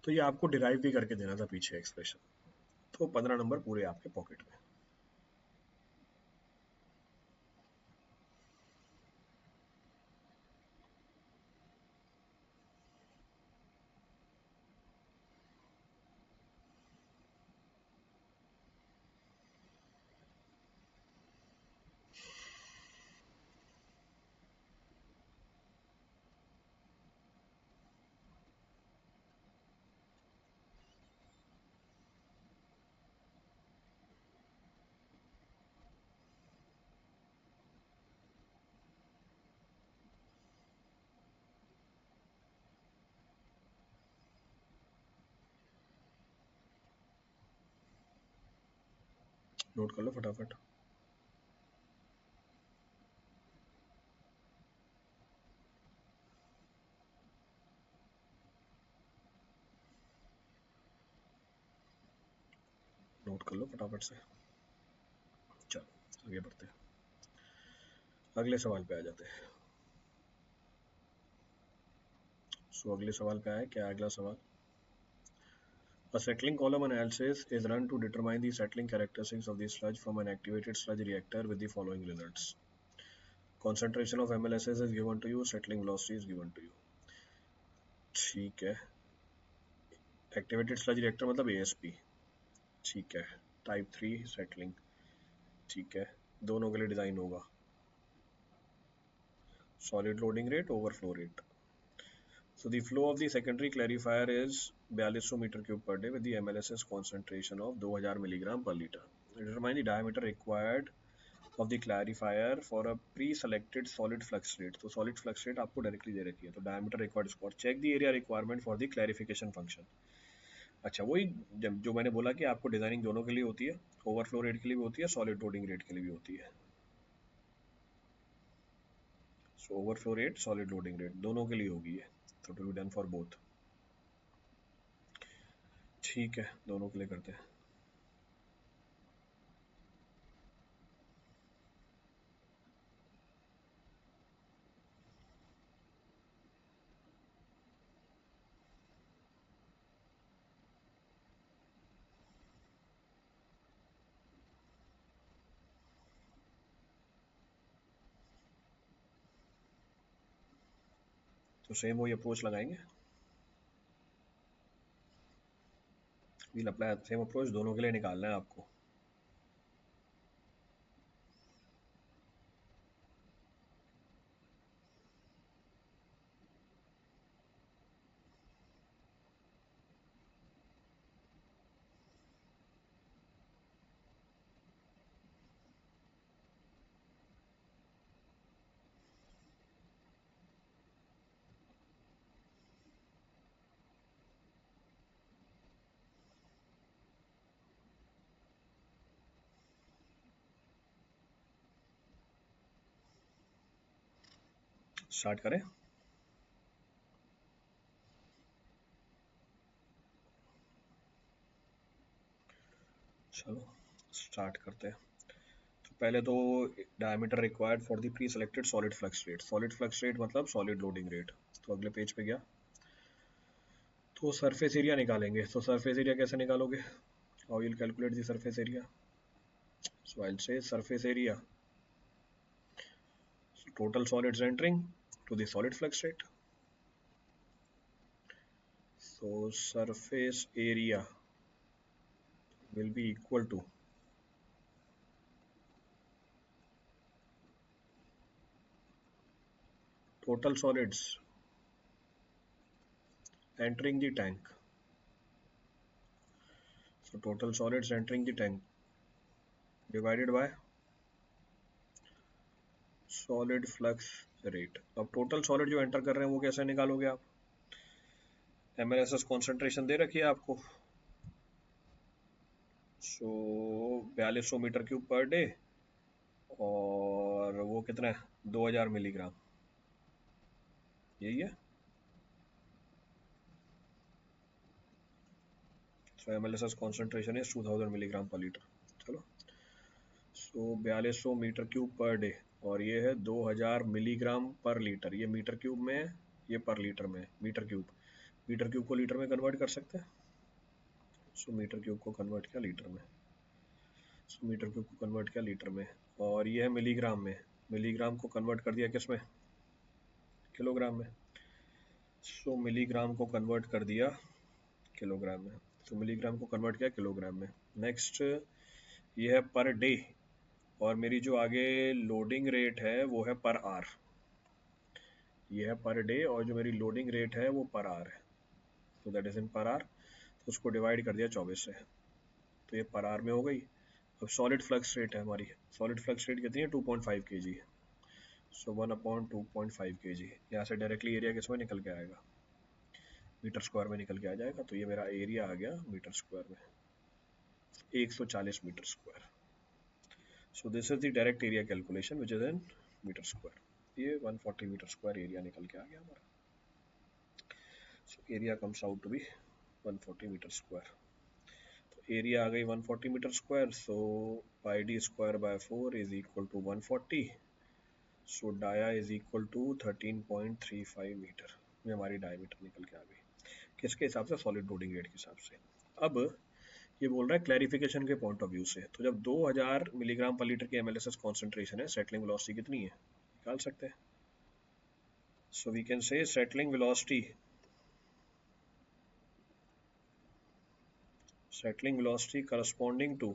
तो ये आपको डिराइव भी करके देना था पीछे एक्सप्रेशन, तो 15 नंबर पूरे आपके पॉकेट में। नोट कर लो फटाफट। नोट कर लो फटाफट से। चलो आगे बढ़ते हैं, अगले सवाल पे आ जाते हैं। सो अगले सवाल पे आए, क्या है अगला सवाल, A settling column analysis is run to determine the settling characteristics of the sludge from an activated sludge reactor with the following results. Concentration of MLSS is given to you, settling velocity is given to you. ठीक है, activated sludge reactor मतलब ASP. ठीक है, type 3 settling. ठीक है, दोनों के लिए डिजाइन होगा. Solid loading rate, overflow rate. So the flow of the secondary clarifier is 4200 meter cube per day with the MLSS concentration of 2000 milligram per liter. Determine the diameter required of the clarifier for a pre-selected solid flux rate. तो solid flux rate आपको directly दे रखी है, तो diameter required score. Check the area requirement for the clarification function. अच्छा, वही जो मैंने बोला कि आपको डिजाइनिंग दोनों के लिए होती है, ओवरफ्लो रेट के लिए भी होती है, सॉलिड लोडिंग रेट के लिए भी होती है. So overflow rate, solid loading rate दोनों के लिए होगी है, तो to be done for both. ठीक है, दोनों के लिए करते हैं. तो सेम वही अप्रोच लगाएंगे. वील अप्लाई सेम अप्रोच, दोनों के लिए निकालना है आपको. स्टार्ट करें. चलो स्टार्ट करते हैं. तो पहले तो diameter required for the pre selected solid flux rate. Solid flux rate मतलब सॉलिड लोडिंग रेट. तो अगले पेज पे गया तो सरफेस एरिया निकालेंगे. तो सरफेस एरिया कैसे निकालोगे? How will calculate the surface area? So I will say surface area, total solids entering to the solid flux rate. So surface area will be equal to total solids entering the tank. So total solids entering the tank divided by solid flux rate. अब total solid जो enter कर रहे हैं वो कैसे निकालोगे आप? MLSS concentration दे रखी है आपको. So 4200 metre cube per day और वो कितना है? 2000 मिलीग्राम. यही है. So MLSS concentration is 2000 milligram per litre. चलो, सो 4200 मीटर क्यूब पर डे और ये है 2000 मिलीग्राम पर लीटर. ये मीटर क्यूब में है, ये पर लीटर में. मीटर क्यूब को लीटर में कन्वर्ट कर सकते हैं. सो मीटर क्यूब को कन्वर्ट किया लीटर में. सो मीटर क्यूब को कन्वर्ट किया लीटर में और ये है मिलीग्राम में. मिलीग्राम को कन्वर्ट कर दिया किस में? किलोग्राम में. सो मिलीग्राम को कन्वर्ट कर दिया किलोग्राम में. तो मिलीग्राम को कन्वर्ट किया किलोग्राम में. नेक्स्ट ये है पर डे और मेरी जो आगे लोडिंग रेट है वो है पर आर. ये है पर डे और जो मेरी लोडिंग रेट है वो पर आर है. तो दैट इज इन पर आर. तो उसको डिवाइड कर दिया 24 से. तो ये पर आर में हो गई. अब सॉलिड फ्लक्स रेट है हमारी. सॉलिड फ्लक्स रेट कितनी है? 2.5 kg. सो 1/2.5 kg. यहाँ से डायरेक्टली एरिया किस में निकल के आएगा? मीटर स्क्वायर में निकल के आ जाएगा. तो ये मेरा एरिया आ गया मीटर स्क्वायर में, 140 metre square. So this is the direct area calculation which is in metre square. ये 140 मीटर स्क्वायर एरिया निकल के आ गया हमारा. So area comes out to be 140 metre square. तो एरिया आ गई 140 metre square. So pi D square by 4 is equal to 140. So dia is equal to 13.35 metre. ये हमारी डायमीटर निकल के आ गई. किसके हिसाब से? सॉलिड लोडिंग रेट के हिसाब से। अब ये बोल रहा है क्लैरिफिकेशन के पॉइंट ऑफ व्यू से, तो जब 2000 मिलीग्राम पर लीटर की एमएलएसएस कॉन्सेंट्रेशन है, सेटलिंग वेलोसिटी कितनी है निकाल सकते हैं। So we can say settling velocity corresponding to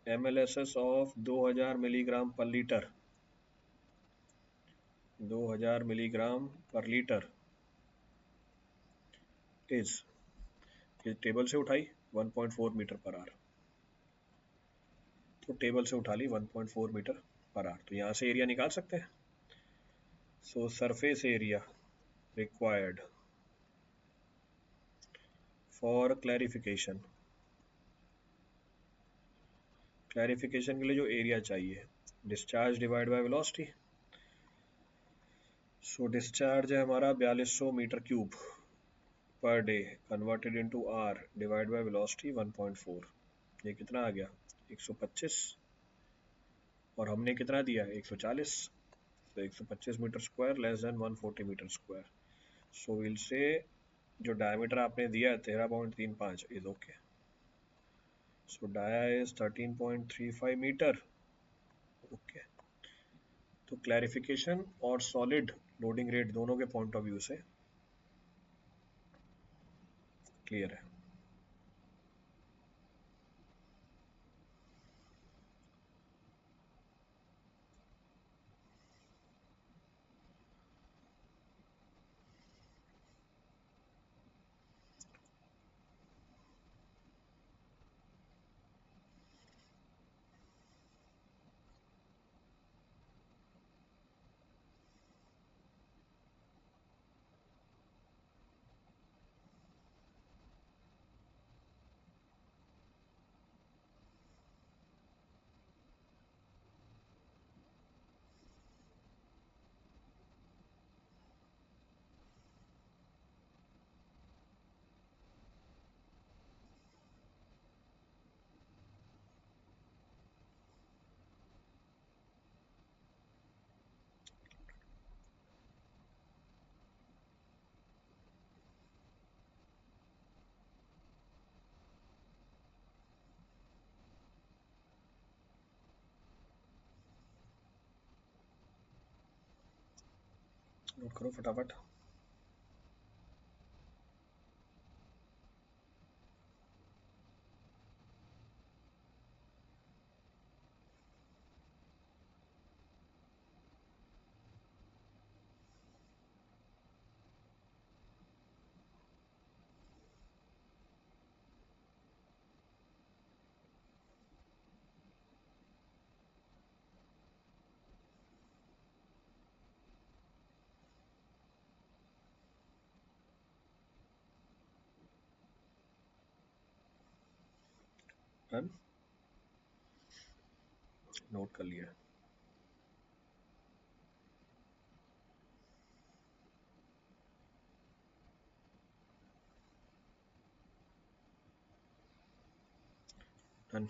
MLSS of 2000 milligram per litre, 2000 milligram per litre is, ये टेबल से उठाई 1.4 मीटर पर आवर, तो टेबल से उठा ली 1.4 मीटर पर आवर, तो यहाँ से एरिया निकाल सकते हैं। So surface area required for clarification, clarification के लिए जो एरिया चाहिए, discharge divide by velocity. So discharge है हमारा 4200 metre cube per day, converted into are divide by velocity 1.4, ये कितना आ गया 125, और हमने कितना दिया 140, तो 125 metre square less than 140 metre square. So will say जो डायमीटर आपने दिया है 13.35 is okay. So dia is 13.35 metre, okay. तो क्लैरिफिकेशन और सॉलिड लोडिंग रेट दोनों के पॉइंट ऑफ व्यू से क्लियर है। नोट करो फटाफट। डन, नोट कर लिया। डन,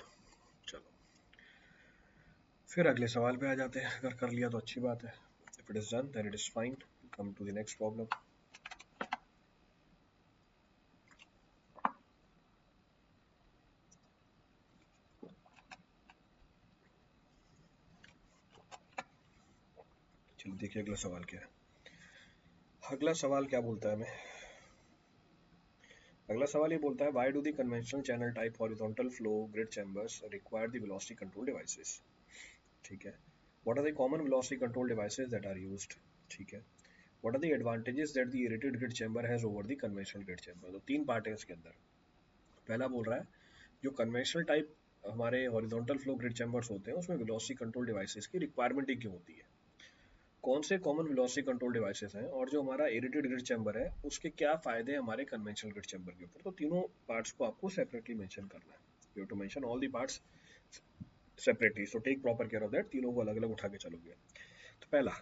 चलो फिर अगले सवाल पे आ जाते हैं। अगर कर लिया तो अच्छी बात है। If it is done then it is fine. Come to the next problem. चलो देखिए अगला सवाल क्या है। अगला सवाल क्या बोलता है हमें? अगला सवाल ये बोलता है why do the conventional channel type horizontal flow grit chambers require the velocity control devices. ठीक है। What are the common velocity control devices that are used? ठीक है। What are the advantages that the aerated grit chamber has over the conventional grit chamber? तो तीन part है इसके अंदर। पहला बोल रहा है जो कन्वेंशनल टाइप हमारे हॉरिजॉन्टल फ्लो ग्रिड चैम्बर्स होते हैं उसमें वेलोसिटी कंट्रोल डिवाइसेस की रिक्वायरमेंट ही क्यों होती है, कौन से कॉमन वेलोसिटी कंट्रोल डिवाइसेस हैं, और जो हमारा एरेटेड ग्रिड चैम्बर है उसके क्या फायदे हैं हमारे कन्वेंशनल ग्रिड चैम्बर के ऊपर। तो तीनों पार्ट्स को आपको सेपरेटली मेंशन करना है। You have to mention all the parts separately, so take proper care of that. तीनों को अलग अलग उठा के चलोगे। तो पहला,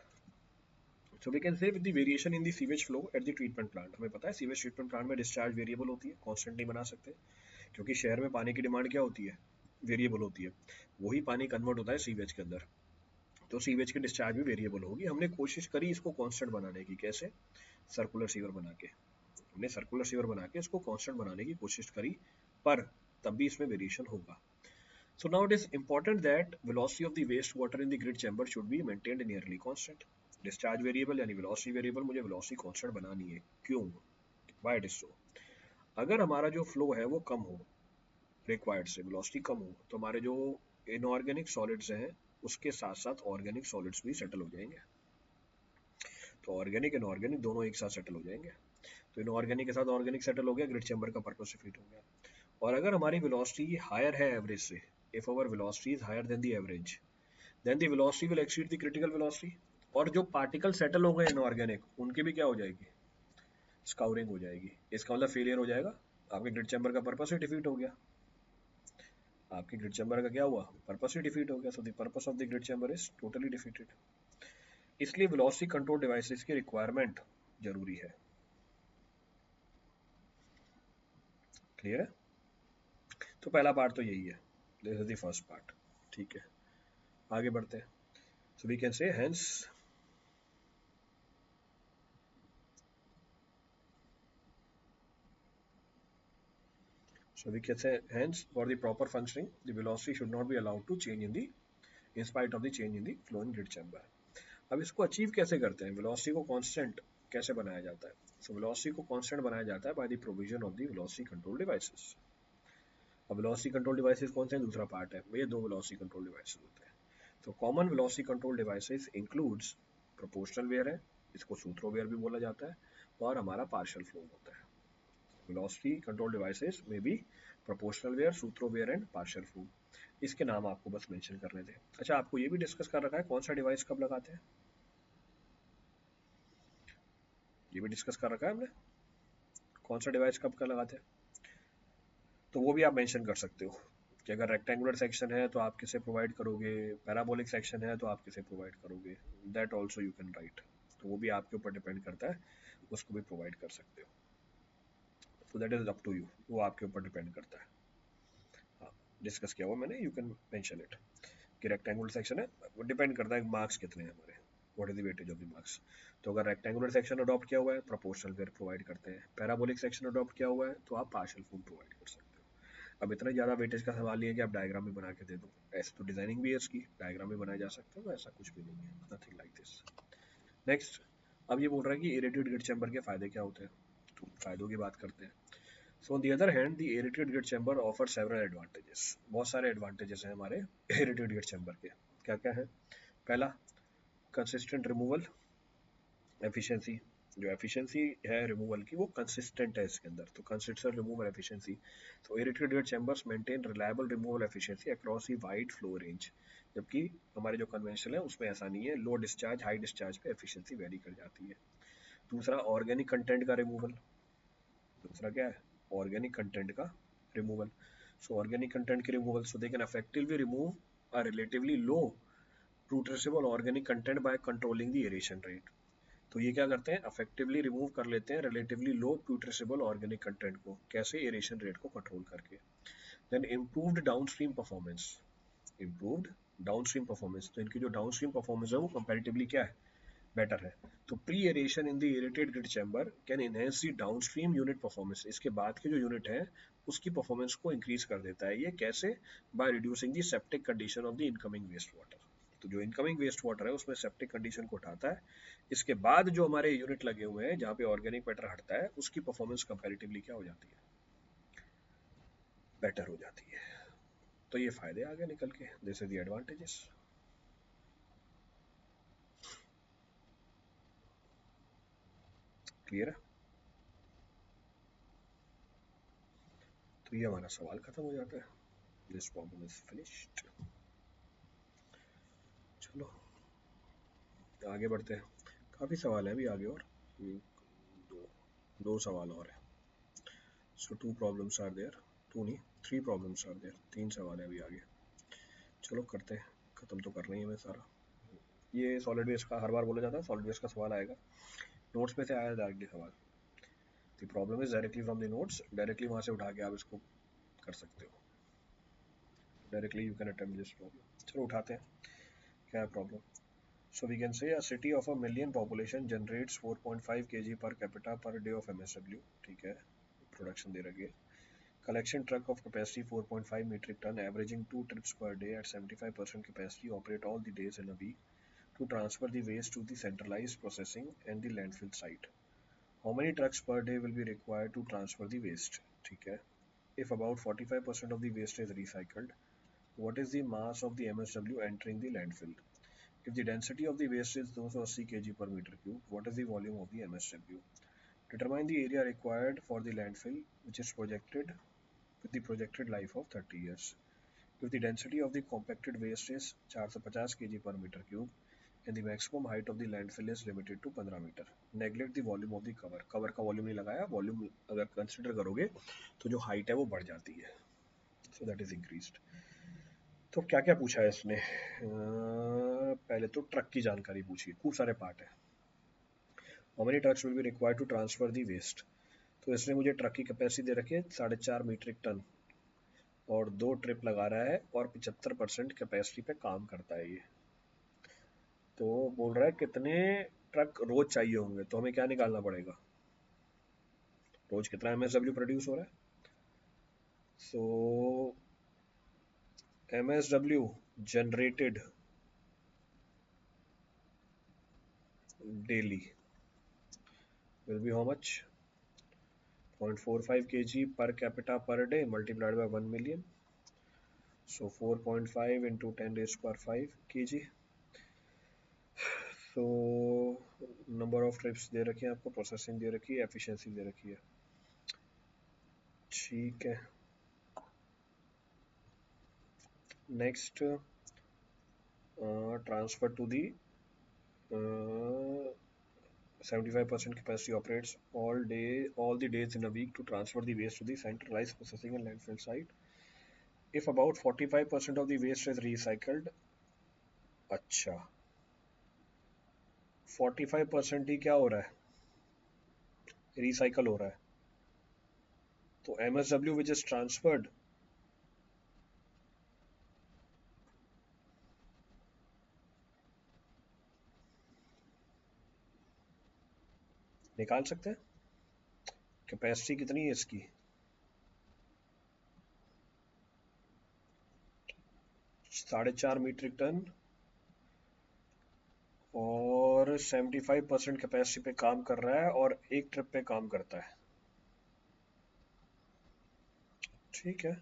so we can say with the variation in the sewage flow at the treatment plant. हमें पता है सीवेज ट्रीटमेंट प्लांट में डिस्चार्ज वेरिएबल होती है, कांस्टेंट नहीं बना सकते, क्योंकि शहर में पानी की डिमांड क्या होती है, वेरिएबल होती है। वही पानी कन्वर्ट होता है सीवेज के अंदर, तो सीवेज की डिस्चार्ज भी वेरिएबल होगी। हमने कोशिश करी इसको कांस्टेंट बनाने की, कैसे? सर्कुलर सीवर बना के। हमने सर्कुलर सीवर बना के इसको कांस्टेंट बनाने की कोशिश करी, पर तब भी इसमें वेरिएशन होगा. So now it is important that velocity of the wastewater in the grid chamber should be maintained nearly constant. Discharge variable यानी velocity variable मुझे velocity constant बनानी है. क्यों? Why it is so? अगर हमारा जो फ्लो है वो कम हो, रिक्वायर्ड से वेलोसिटी कम हो, तो हमारे जो इनऑर्गेनिक सॉलिड्स हैं उसके साथ साथ ऑर्गेनिक सॉलिड्स भी सेटल हो जाएंगे. तो ऑर्गेनिक इनऑर्गेनिक दोनों एक साथ सेटल हो जाएंगे. तो इनऑर्गेनिक के साथ ऑर्गेनिक सेटल हो गया, ग्रिड चैम्बर का पर्पस फिट हो गया. और अगर हमारी वेलोसिटी हायर है एवरेज से, if our velocity is higher then the average, then the velocity will exceed the critical velocity. और जो पार्टिकल सेटल हो गए इनऑर्गेनिक, उनकी भी क्या हो जाएगी, स्काउरिंग हो जाएगी. इसका मतलब फेलियर हो जाएगा, आपके ग्रिड चैम्बर का पर्पस ही डिफीट हो गया. आपके ग्रिड चैम्बर का क्या हुआ, पर्पस ही डिफीट हो गया. So the purpose of the grid chamber is totally defeated. इसलिए वेलोसिटी कंट्रोल डिवाइसेस की रिक्वायरमेंट जरूरी है. क्लियर है? तो पहला पार्ट तो यही है, this is the first part. ठीक है, आगे बढ़ते हैं. So we can say hence for the proper functioning the velocity should not be allowed to change in spite of the change in the flow in grid chamber. अब इसको achieve कैसे करते हैं, वेलोसिटी को कांस्टेंट कैसे बनाया जाता है? सो वेलोसिटी को कांस्टेंट बनाया जाता है by the provision of the velocity control devices. अब वेलोसिटी कंट्रोल डिवाइसेस कौन से हैं, दूसरा पार्ट है. ये दो वेलोसिटी कंट्रोल डिवाइसेस होते हैं. तो common velocity control devices includes proportional weir है, इसको सूत्रो वेयर भी बोला जाता है, और हमारा पार्शियल फ्लो होता है. वेलोसिटी कंट्रोल डिवाइसेस में भी proportional weir, Sutro weir and partial flow. इसके नाम आपको बस मेंशन करने थे. अच्छा, आपको ये भी डिस्कस कर रखा है कौन सा डिवाइस कब लगाते हैं, ये भी डिस्कस कर रखा है हमने, कौन सा डिवाइस कब का लगाते हैं. तो वो भी आप मेंशन कर सकते हो कि अगर रेक्टेंगुलर सेक्शन है तो आप किसे प्रोवाइड करोगे, पैराबोलिक सेक्शन है तो आप किसे प्रोवाइड करोगे. That also you can write. तो वो भी आपके ऊपर डिपेंड करता है, उसको भी प्रोवाइड कर सकते हो. तो that is up to you, वो आपके ऊपर डिपेंड करता है. हाँ, डिस्कस किया हुआ मैंने, यू कैन मेंशन इट कि रेक्टेंगुलर सेक्शन है, वो डिपेंड करता है मार्क्स कितने हैं हमारे, what is the weightage of the marks. तो अगर रेक्टेंगुलर सेक्शन अडॉप्ट किया हुआ है प्रोपोर्शनल वेयर प्रोवाइड करते हैं, पैराबोलिक सेक्शन अडॉप्ट किया हुआ है तो आप पार्शियल फॉर्म प्रोवाइड कर सकते हो. अब इतना ज़्यादा वेटेज का सवाल नहीं है कि आप डायग्राम भी बना के दे दो, ऐसे तो डिजाइनिंग भी है इसकी, डायग्राम भी बनाए जा सकते हो, ऐसा कुछ भी नहीं है, नथिंग लाइक दिस. नेक्स्ट, अब ये बोल रहा है कि एरेटेड ग्रिड चैम्बर के फायदे क्या होते हैं, तो फायदों की बात करते हैं. So on the other hand the aerated grit chamber offer several advantages. बहुत सारे एडवांटेजेस हैं हमारे एरेटेड ग्रिड चैम्बर के. क्या क्या है? पहला, कंसिस्टेंट रिमूवल एफिशिएंसी. जो एफिशिएंसी है रिमूवल की वो कंसिस्टेंट है इसके अंदर, तो कंसिस्टेंट रिमूवल एफिशिएंसी. तो aerated air chambers maintain reliable removal efficiency across the wide flow range, जबकि हमारे जो कन्वेंशनल है उसमें ऐसा नहीं है, लो डिस्चार्ज हाई डिस्चार्ज पे एफिशिएंसी वेरी कर जाती है. दूसरा, ऑर्गेनिक कंटेंट का रिमूवल. दूसरा क्या है, ऑर्गेनिक कंटेंट का रिमूवल. सो ऑर्गेनिक कंटेंट के removal, so they can effectively remove a relatively low putrescible organic content by controlling the aeration rate. तो ये क्या करते हैं, अफेक्टिवली रिमूव कर लेते हैं relatively low putrescible organic content को, कैसे, एरेशन रेट को कंट्रोल करके. Then improved downstream performance. Improved downstream performance, तो इनकी जो डाउनस्ट्रीम परफॉर्मेंस है वो कंपैरेटिवली क्या है, बेटर है. तो pre aeration in the aerated grit chamber can enhance the downstream unit performance. इसके बाद के जो यूनिट है उसकी परफॉर्मेंस को इंक्रीज कर देता है. ये कैसे, by reducing the septic condition of the incoming waste water. तो जो इनकमिंग वेस्ट वाटर है उसमें सेप्टिक कंडीशन को उठाता है. इसके बाद जो हमारे यूनिट लगे हुए हैं जहाँ पे ऑर्गेनिक मैटर हटता है उसकी परफॉर्मेंस कंपैरेटिवली क्या हो जाती है, बेटर हो जाती है. तो ये फायदे आगे निकल के, this is the advantages. Clear है? तो ये हमारा सवाल खत्म हो जाता है. This problem is finished. चलो आगे बढ़ते हैं, काफी सवाल है अभी आगे, और दो दो सवाल और है. So two problems are there, two नहीं, थ्री प्रॉब्लम्स आर देयर, तीन सवाल है अभी आगे. चलो करते हैं, खत्म तो करना ही है हमें सारा. ये सॉलिड वेस्ट का हर बार बोला जाता है, सॉलिड वेस्ट का सवाल आएगा, नोट्स में से आया डायरेक्टली सवाल. The problem is directly from the notes, directly वहाँ से उठा के आप इसको कर सकते हो, directly you can attempt this problem. चलो उठाते हैं, क्या है problem. So we can say a city of a million population generates 4.5 kg per capita per day of MSW. ठीक है, प्रोडक्शन दे रखी है. Collection truck of capacity 4.5 metric ton, averaging 2 trips per day at 75% capacity, operate all the days in a week to transfer the waste to the centralized processing and the landfill site. How many trucks per day will be required to transfer the waste? ठीक है. If about 45% of the waste is recycled, what is the mass of the MSW entering the landfill? If the density of the waste is 280 kg per meter cube, what is the volume of the MSW? Determine the area required for the landfill, which is projected with the projected life of 30 years. If the density of the compacted waste is 450 kg per meter cube and the maximum height of the landfill is limited to 15 meter, neglect the volume of the cover. Cover का volume नहीं लगाया, volume अगर consider करोगे तो जो height है वो बढ़ जाती है. So that is increased. तो क्या क्या पूछा है इसने? पहले तो ट्रक की जानकारी पूछी, खूब सारे पार्ट है. How many trucks will be required to transfer the waste. तो इसने मुझे ट्रक की कैपेसिटी दे रखी है 4.5 मीट्रिक टन और 2 ट्रिप लगा रहा है और 75% कैपेसिटी पे काम करता है ये. तो बोल रहा है कितने ट्रक रोज चाहिए होंगे, तो हमें क्या निकालना पड़ेगा, रोज कितना एमएसडब्ल्यू प्रोड्यूस हो रहा है. So MSW generated daily will be how much? 0.45 kg per capita per day multiplied by 1 million. So 4.5 into 10 raised to power 5 kg. So number of trips दे रखी है आपको, प्रोसेसिंग दे रखी है, एफिशिएंसी दे रखी है. ठीक है. Next transfer to the 75% capacity operates all the days in a week to transfer the waste to the centralized processing and landfill site. If about 45% of the waste is recycled, अच्छा 45% ही क्या हो रहा है, recycle हो रहा है. तो MSW which is transferred निकाल सकते हैं. कैपेसिटी कितनी है इसकी, 4.5 मीट्रिक टन और 75% कैपेसिटी पे काम कर रहा है और एक ट्रिप पे काम करता है. ठीक है.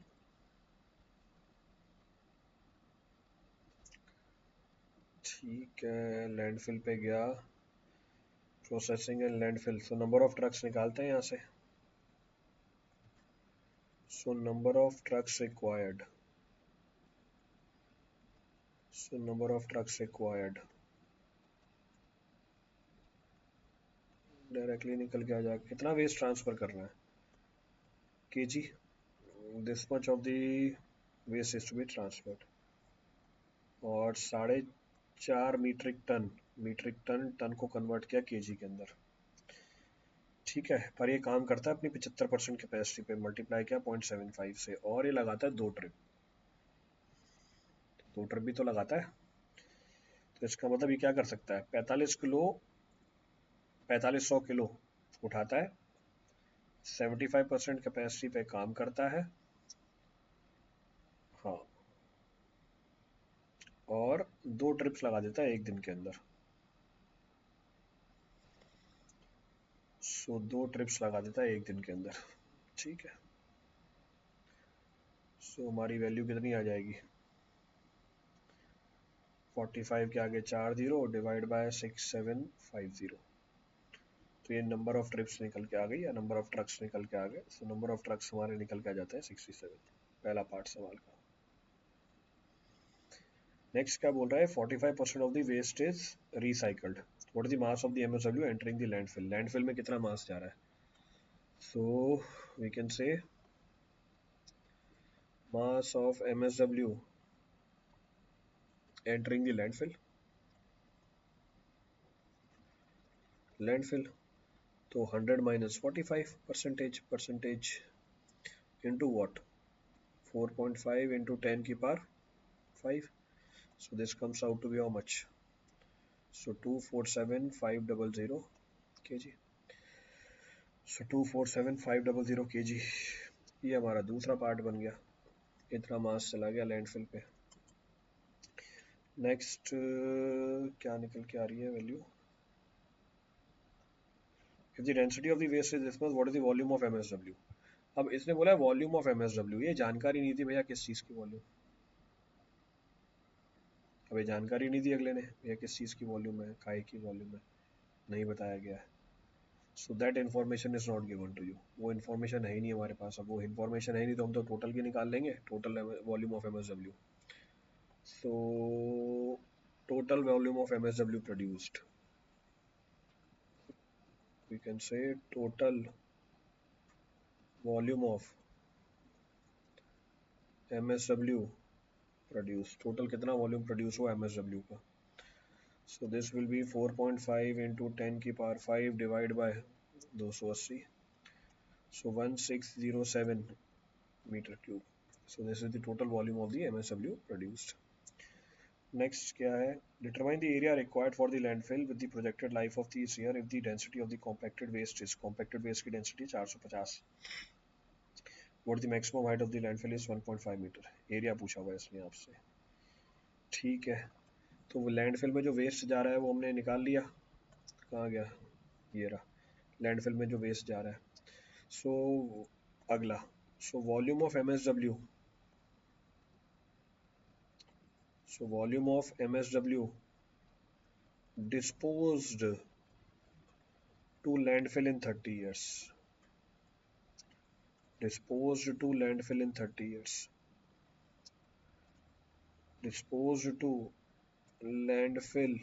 ठीक है, लैंडफिल पे गया, processing and landfill. So number of trucks निकालते हैं यहाँ से. So number of trucks required, directly निकल के आ जाएगा. कितना वेस्ट ट्रांसफर करना है, KG. This much of the waste is to be transferred. और 4.5 मीट्रिक टन को कन्वर्ट किया केजी के अंदर. ठीक है, पर ये काम करता है अपनी 75% कैपेसिटी पे, मल्टीप्लाई किया 0.75 से, और ये लगाता है 2 ट्रिप भी तो लगाता है. तो इसका मतलब ये क्या कर सकता है, 4500 किलो उठाता है, 75% कैपेसिटी पे काम करता है. हाँ, और 2 ट्रिप्स लगा देता है एक दिन के अंदर. सो 2 ट्रिप्स लगा देता है एक दिन के अंदर. ठीक है. सो हमारी वैल्यू कितनी आ जाएगी, 45 के आगे 4 जीरो डिवाइड बाय 6750. तो ये नंबर ऑफ ट्रिप्स निकल के आ गई या नंबर ऑफ ट्रक्स निकल के आ गए. सो नंबर ऑफ ट्रक्स हमारे निकल के आ जाते हैं 67. पहला पार्ट सवाल का. नेक्स्ट क्या बोल रहा है, 45% of the waste is recycled. What is the mass of the MSW entering the landfill. Landfill में कितना मास जा रहा है. सो we can say mass of MSW entering the landfill. तो 100 minus 45 percentage into what, 4.5 into 10 की power 5. So this comes out to be how much, So 247,500 kg. So 247,500 kg, ये हमारा दूसरा पार्ट बन गया. इतना मास चला गया लैंडफिल पे. नेक्स्ट क्या निकल के आ रही है value? If the density of the waste is this much, what is the volume of MSW? अब इसने बोला है वॉल्यूम ऑफ MSW. ये जानकारी नहीं थी भैया किस चीज़ की वॉल्यूम. अब ये जानकारी नहीं दी अगले ने भैया किस चीज़ की वॉल्यूम है, काय की वॉल्यूम है, नहीं बताया गया है. So that information is not given to you. वो इन्फॉर्मेशन है ही नहीं हमारे पास. अब वो इन्फॉर्मेशन है ही नहीं तो हम तो टोटल की निकाल लेंगे, total volume of MSW. So total volume of MSW produced, we can say total volume of MSW produced. Total कितना वॉल्यूम प्रोड्यूस हुआ MSW का. So this will be 4.5 into 10 की power 5 divide by 280. So 1607 meter cube. So this is the total volume of the MSW produced. Next क्या है? Determine the area required for the landfill with the projected life of the year if the density of the compacted waste is. Compacted waste की density 450. What the maximum height of the landfill is 1.5 meter. Area पूछा हुआ है इसने आपसे. ठीक है, तो वो लैंडफिल में जो वेस्ट जा रहा है वो हमने निकाल लिया. कहाँ गया? ये रहा. लैंडफिल में जो वेस्ट जा रहा है. सो अगला, so volume of MSW. So volume of MSW disposed to landfill in 30 years. Disposed to landfill in 30 years. Disposed to landfill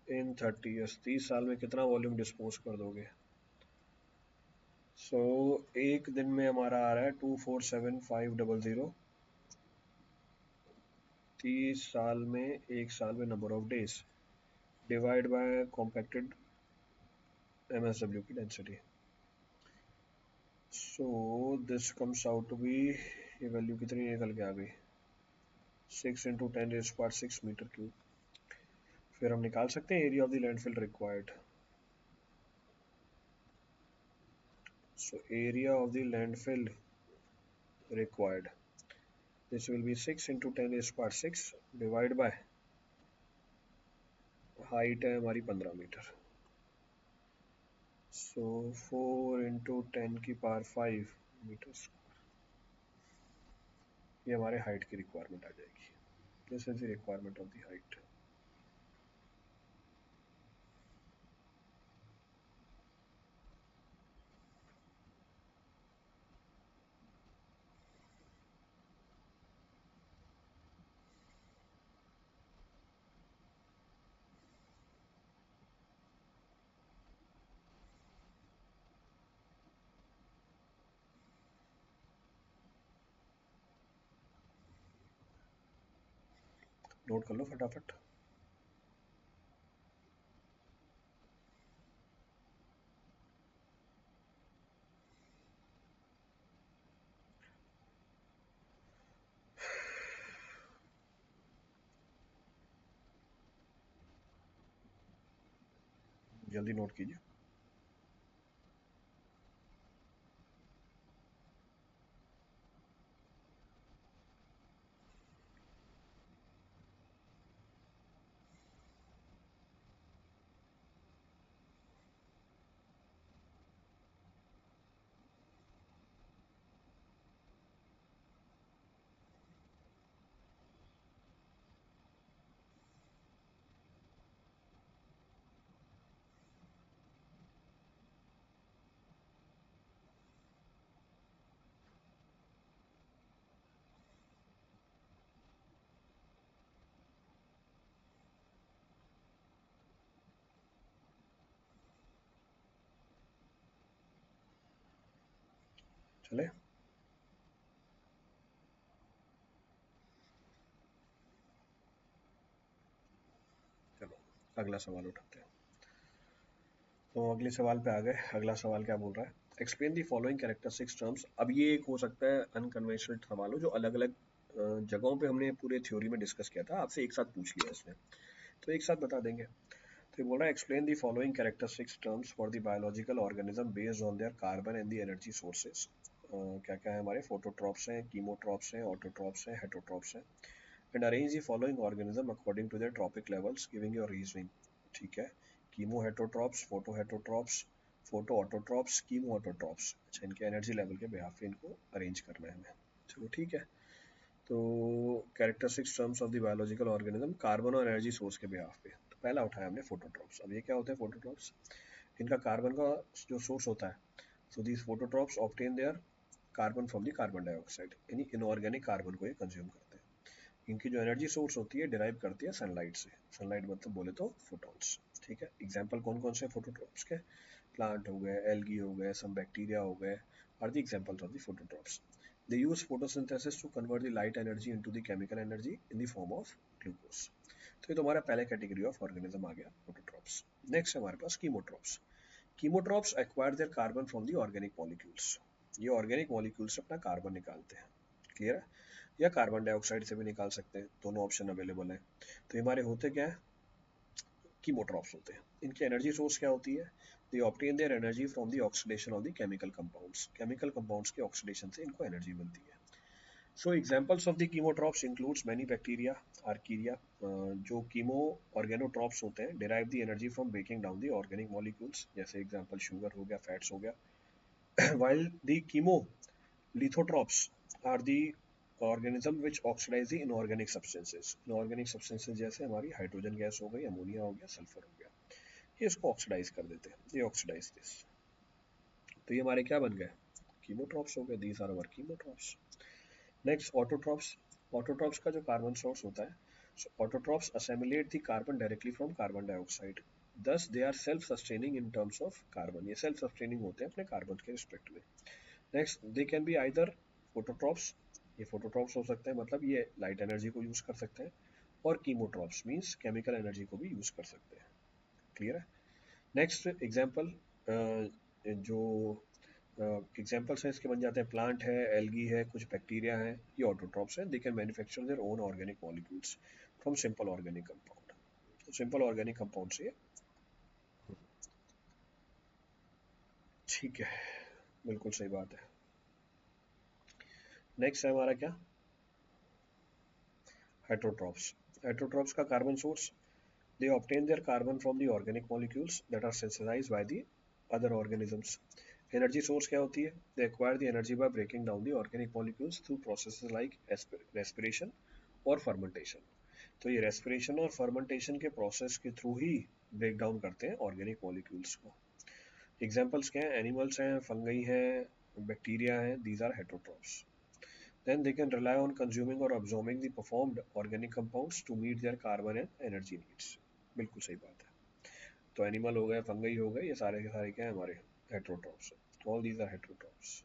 in 30 years. 30 साल में कितना वॉल्यूम डिस्पोज कर दोगे? सो एक दिन में हमारा आ रहा है 247,500. 30 साल में, एक साल में number of days divide by compacted MSW की density. So this comes out to be, ये वैल्यू कितनी निकल के आ गई? 6 into 10 raised to 6 metre cube. फिर हम निकाल सकते हैं area of the landfill required. So area of the landfill required, this will be 6 into 10 raised to 6 divide by height है हमारी 15 मीटर. सो 4 into 10 की पावर 5 मीटर. ये हमारे हाइट की रिक्वायरमेंट आ जाएगी. This is the requirement of the height. Note कर लो फटाफट. जल्दी नोट कीजिए. चले, चलो अगला सवाल उठाते हैं. तो अगले सवाल पे आ गए. अगला सवाल क्या बोल रहा है? Explain the following characteristics terms. अब ये एक हो सकता है अनकन्वेंशनल सवाल हो जो अलग अलग जगहों पे हमने पूरे थ्योरी में डिस्कस किया था, आपसे एक साथ पूछ लिया इसने. तो एक साथ बता देंगे। तो ये बोल रहा है explain the following characteristics terms for the biological organism based on their carbon and the energy sources. क्या क्या है हमारे, फोटोट्रॉप्स हैं, कीमोट्रॉप्स हैं, ऑटोट्रॉप्स हैं, हेटरोट्रॉप्स हैं। And arrange the following organism according to their trophic levels giving your reasoning. ठीक है, chemo heterotrophs, photo heterotrophs, photo autotrophs, chemo autotrophs. अच्छा, इनके एनर्जी लेवल के बिहाफ पे इनको अरेंज करना है हमें। चलो ठीक है। तो characteristics terms of the biological organism carbon और एनर्जी सोर्स के बिहाफ पे, तो पहला उठाया हमने फोटोट्रॉप्स। अब ये क्या होते हैं फोटोट्रॉप्स, इनका कार्बन का जो सोर्स होता है, so these phototrophs obtain their carbon from the carbon dioxide, यानी इनऑर्गेनिक कार्बन को ये कंज्यूम करते हैं। इनकी जो एनर्जी सोर्स होती है डिराइव करती है सनलाइट से। सनलाइट मतलब बोले तो फोटॉन्स। ठीक है, एग्जाम्पल कौन कौन से फोटोट्रॉप्स के, प्लांट हो गए, एल्गी हो गए, सम बैक्टीरिया हो गए, are the examples of the phototrophs. They use photosynthesis to convert the light energy into the chemical energy in the form of glucose. तो ये तो हमारा पहला कैटेगरी ऑफ ऑर्गेनिज्म आ गया, फोटोट्रॉप्स। नेक्स्ट है हमारे पास chemotrophs. Chemotrophs acquire their carbon from the organic molecules. ये ऑर्गेनिक मॉलिक्यूल से अपना कार्बन निकालते हैं। क्लियर है, या कार्बन डाइऑक्साइड से भी निकाल सकते हैं, दोनों ऑप्शन अवेलेबल है। तो हमारे होते क्या है, कीमोट्रॉप्स होते हैं। इनकी एनर्जी सोर्स क्या होती है, they obtain their energy from the oxidation of the chemical compounds. Chemical compounds के ऑक्सीडेशन से इनको एनर्जी मिलती है। So examples of the chemotrophs includes many bacteria, archaea, जो कीमो ऑर्गेनोट्रॉप्स होते हैं, derive the energy from breaking down the organic molecules, जैसे example sugar हो गया, फैट्स हो गया। while the chemolithotrophs are the organism which oxidize the inorganic substances। inorganic substances जैसे हमारी हाइड्रोजन गैस हो गई, अमोनिया हो गया, सल्फर हो गया, ये इसको ऑक्सीडाइज कर देते हैं, ये ऑक्सीडाइज दिस। तो ये हमारे क्या बन गए, कीमोट्रॉप्स हो गए, these are our chemotrophs. Next autotrophs. Autotrophs का जो कार्बन सोर्स होता है, so autotrophs assimilate the carbon directly from carbon dioxide, thus they are self sustaining in terms of carbon। ये सेल्फ सस्टेनिंग होते हैं अपने कार्बन के रिस्पेक्ट में। Next they can be either फोटोट्रॉप्स, ये फोटोट्रॉप्स हो सकते हैं, मतलब ये लाइट एनर्जी को यूज कर सकते हैं, और कीमोट्रॉप्स मींस केमिकल एनर्जी को भी यूज कर सकते हैं। क्लियर है। नेक्स्ट एग्जांपल, जो एग्जाम्पल्स हैं इसके बन जाते हैं, प्लांट है, एल्गी है, कुछ बैक्टीरिया है, ये ऑटोट्रॉप्स हैं। They can manufacture their own organic molecules from simple organic compound. तो सिंपल ऑर्गेनिक कंपाउंड से, ठीक है, बिल्कुल सही बात है। नेक्स्ट है हमारा क्या, हेटरोट्रॉप्स। हेटरोट्रॉप्स का carbon source, they obtain their carbon from the organic molecules that are synthesised by the other organisms. Energy source क्या होती है, they acquire the energy by breaking down the organic molecules through processes like respiration और fermentation. तो ये respiration और fermentation के process के through ही break down करते हैं ऑर्गेनिक मॉलिक्यूल्स को। एग्जांपल्स क्या हैं, एनिमल्स हैं, फंगई हैं, बैक्टीरिया हैं, these are heterotrophs. Then they can rely on consuming or absorbing the performed organic compounds to meet their carbon and energy needs। बिल्कुल सही बात है। तो एनिमल हो गए, फंगई हो गए, ये सारे के सारे क्या है हमारे heterotrophs. All these are heterotrophs.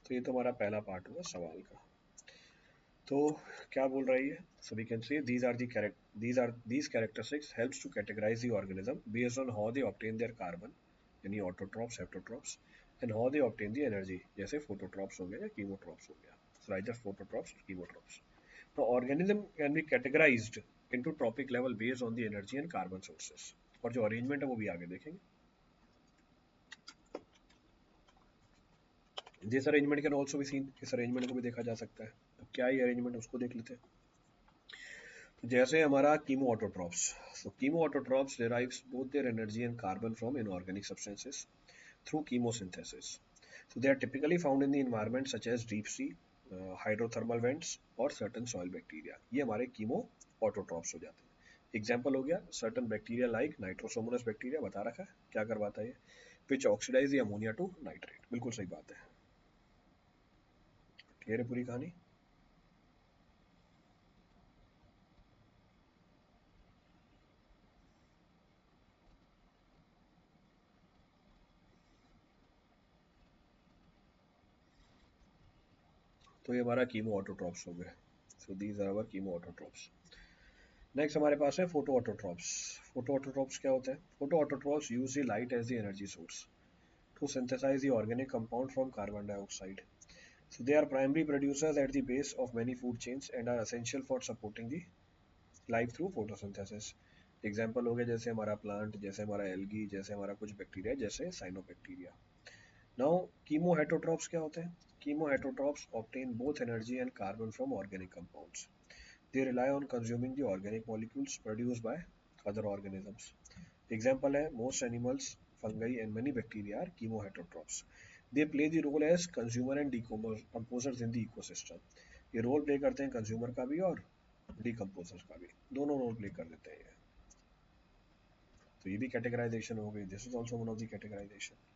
तो ये तो हमारा पहला पार्ट हुआ सवाल का। तो क्या बोल रही है, so we can say these characteristics helps to categorize the organism based on how they obtain their carbon, यानी autotrophs, heterotrophs, and how they obtain the energy, जैसे फोटोट्रॉप्स हो गया या कीमोट्रॉप्स हो गया। So either phototrophs, chemotrophs. तो organism can be categorised into trophic level based on the energy and carbon sources. और जो अरेंजमेंट है वो भी आगे देखेंगे। This arrangement can also be seen, इस अरेंजमेंट को भी देखा जा सकता है। तो क्या ये अरेंजमेंट, उसको देख लेते हैं। तो जैसे हमारा chemo autotrophs, so chemo autotrophs derives both their energy and carbon from inorganic substances through chemosynthesis। So they are typically found in the environment such as deep sea, hydrothermal vents और certain soil bacteria। ये हमारे chemo autotrophs हो जाते हैं। Example हो गया certain bacteria like Nitrosomonas bacteria, बता रखा है क्या करवाता है ये, which oxidize the ammonia to nitrate। बिल्कुल सही बात है। क्लियर है पूरी कहानी। तो ये हमारा कीमो ऑटोट्रॉप्स हो गए। So these are our chemo autotrophs. Next हमारे पास है फोटो ऑटोट्रॉप्स। फोटो ऑटोट्रॉप्स क्या होता है, photo autotrophs use the light as the energy source to synthesize the organic compound from carbon dioxide. So they are primary producers at the base of many food chains and are essential for supporting the life through photosynthesis. Example हो गया जैसे हमारा plant, जैसे हमारा algae, जैसे हमारा कुछ bacteria, जैसे साइनोबैक्टीरिया. नाउ कीमोहेटोट्रॉप्स क्या होते हैं? Chemoheterotrophs obtain both energy and carbon from organic compounds. They rely on consuming the organic molecules produced by other organisms. Example है most animals, fungi and many bacteria are chemoheterotrophs. They play the role as consumer and decomposers in the ecosystem. ये role play करते हैं consumer का भी और decomposer का भी, दोनों रोल प्ले कर देते हैं ये. तो ये भी कैटेगराइजेशन हो गई. This is also one of the categorization.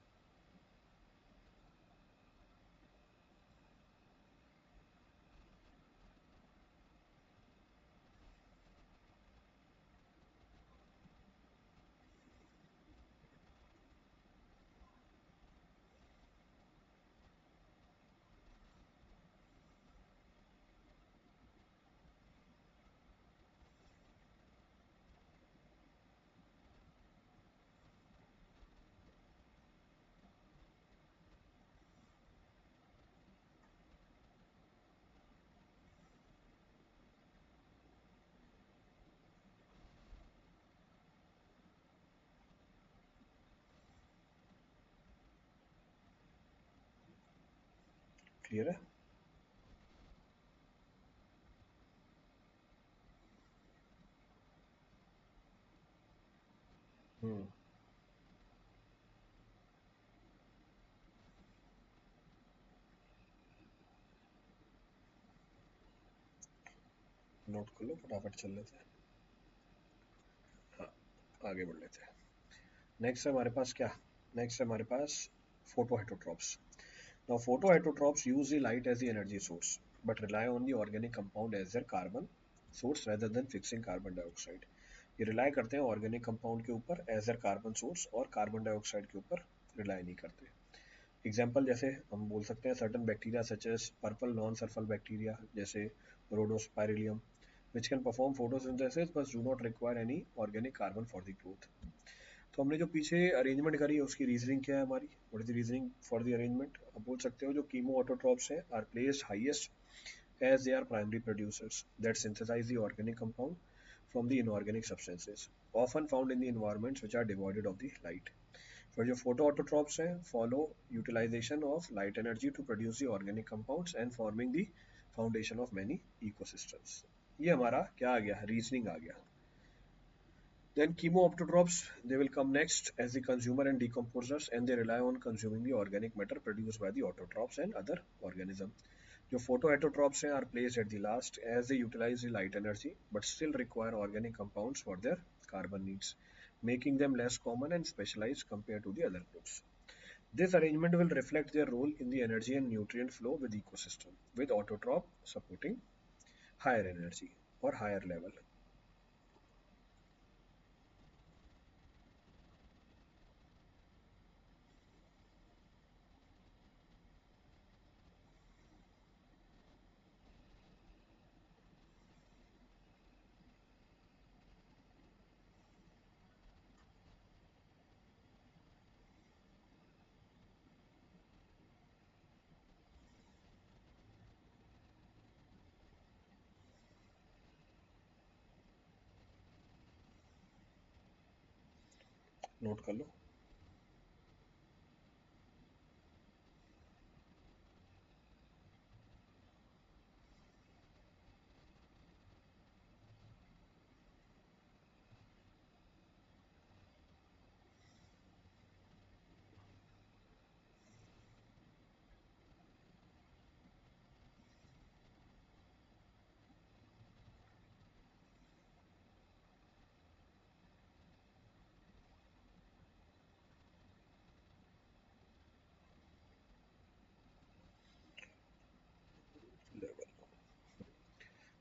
Clear है? हम्म. नोट कर लो, फटाफट चल लेते हैं. हाँ, आगे बढ़ लेते हैं. नेक्स्ट है हमारे पास क्या? नेक्स्ट है हमारे पास photoheterotrophs. Now, photoheterotrophs use the light as the energy source, but rely on the organic compound as their carbon source rather than fixing carbon dioxide. ये रिलाई करते हैं ऑर्गेनिक कंपाउंड के ऊपर एज their कार्बन सोर्स और carbon dioxide के ऊपर rely नहीं करते. एग्जाम्पल जैसे हम बोल सकते हैं certain bacteria such as purple non sulphur bacteria जैसे Rhodospirillum which can perform photosynthesis but do not require any organic carbon for the growth. तो हमने जो पीछे अरेंजमेंट करी है उसकी रीजनिंग क्या है हमारी? What is the reasoning for the arrangement? आप बोल सकते हो जो कीमो ऑटोट्रॉप्स हैं are placed highest as they are primary producers that synthesize the organic compound from the inorganic substances often found in the environments which are devoid of the light. फिर जो photoautotrophs हैं follow utilization of light energy to produce the organic compounds and forming the foundation of many ecosystems. ये हमारा क्या आ गया? Reasoning आ गया. Then chemoautotrophs, they will come next as the consumer and decomposers and they rely on consuming the organic matter produced by the autotrophs and other organisms. जो photoautotrophs हैं are placed at the last as they utilize the light energy but still require organic compounds for their carbon needs, making them less common and specialized compared to the other groups. This arrangement will reflect their role in the energy and nutrient flow with ecosystem, with autotroph supporting higher energy or higher level. Note कर लो.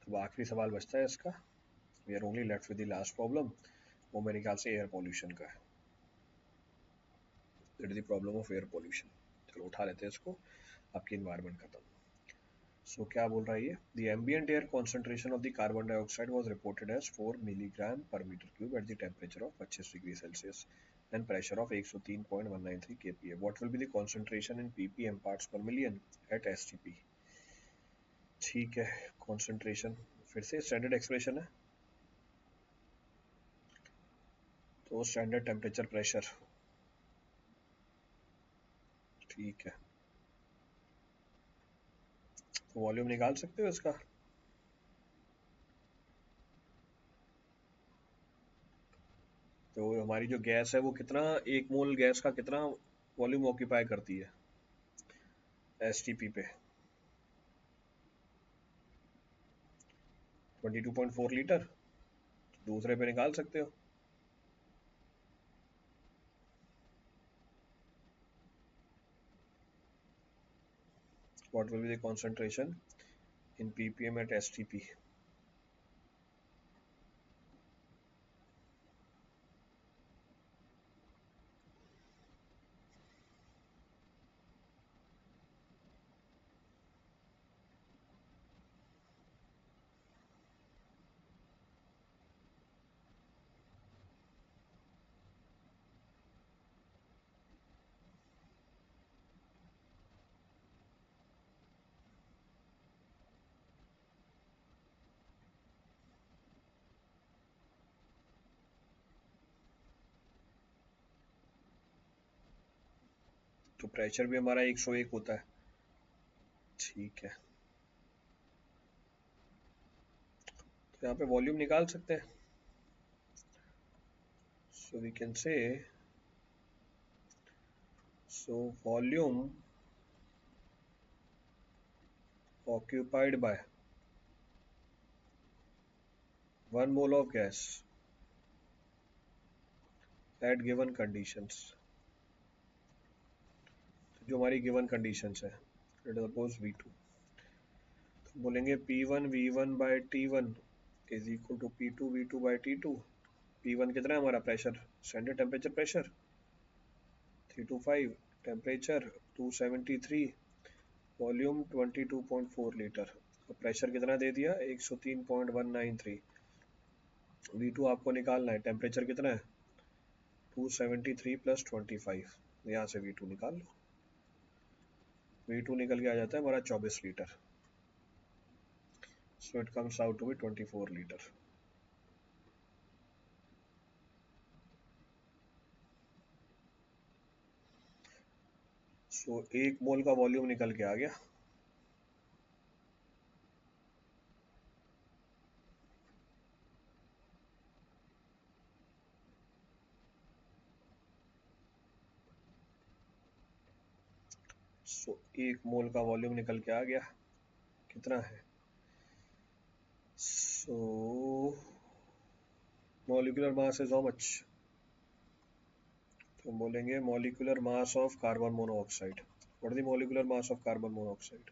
तो आखिरी सवाल बचता है इसका. We are only left with the last problem. वो मेरे ख्याल से एयर पॉल्यूशन का है. That is the problem of air pollution. चलो उठा लेते हैं इसको. आपकी इन्वायरमेंट खत्म. सो क्या बोल रहा है ये? The ambient air concentration of the carbon dioxide was reported as 4 milligram per metre cube at the temperature of 25 degree Celsius and pressure of 103.193 kPa. What will be the concentration in ppm parts per million at STP? ठीक है, concentration फिर से standard expression है, तो standard temperature pressure, ठीक है। तो volume निकाल सकते हो इसका, तो हमारी जो गैस है वो कितना, एक मोल गैस का कितना वॉल्यूम ऑक्यूपाई करती है एसटीपी पे? 22.4 लीटर। दूसरे पे निकाल सकते हो। What will be the concentration in ppm at STP? तो प्रेशर भी हमारा 101 होता है, ठीक है। तो यहाँ पे वॉल्यूम निकाल सकते हैं, so we can say, so volume occupied by 1 mole of gas at given conditions, जो हमारी गिवन कंडीशंस है, लेट अस सपोज V2, तो बोलेंगे P1 V1 by T1 is equal to P2 V2 by T2। P1 कितना है हमारा pressure, standard temperature pressure 325, temperature 273, volume 22.4 litre, तो pressure कितना दे दिया 103.193। V2 आपको निकालना है, टेम्परेचर कितना है 273 प्लस 25, यहाँ से V2 निकाल लो। V2 निकल के आ जाता है हमारा 24 litre, so it comes out to be 24 litre. so एक मोल का वॉल्यूम निकल के आ गया। so एक मोल का वॉल्यूम निकल के आ गया, कितना है, so molecular mass is how much, तो हम बोलेंगे molecular mass of carbon monoxide। what is the molecular mass of carbon monoxide?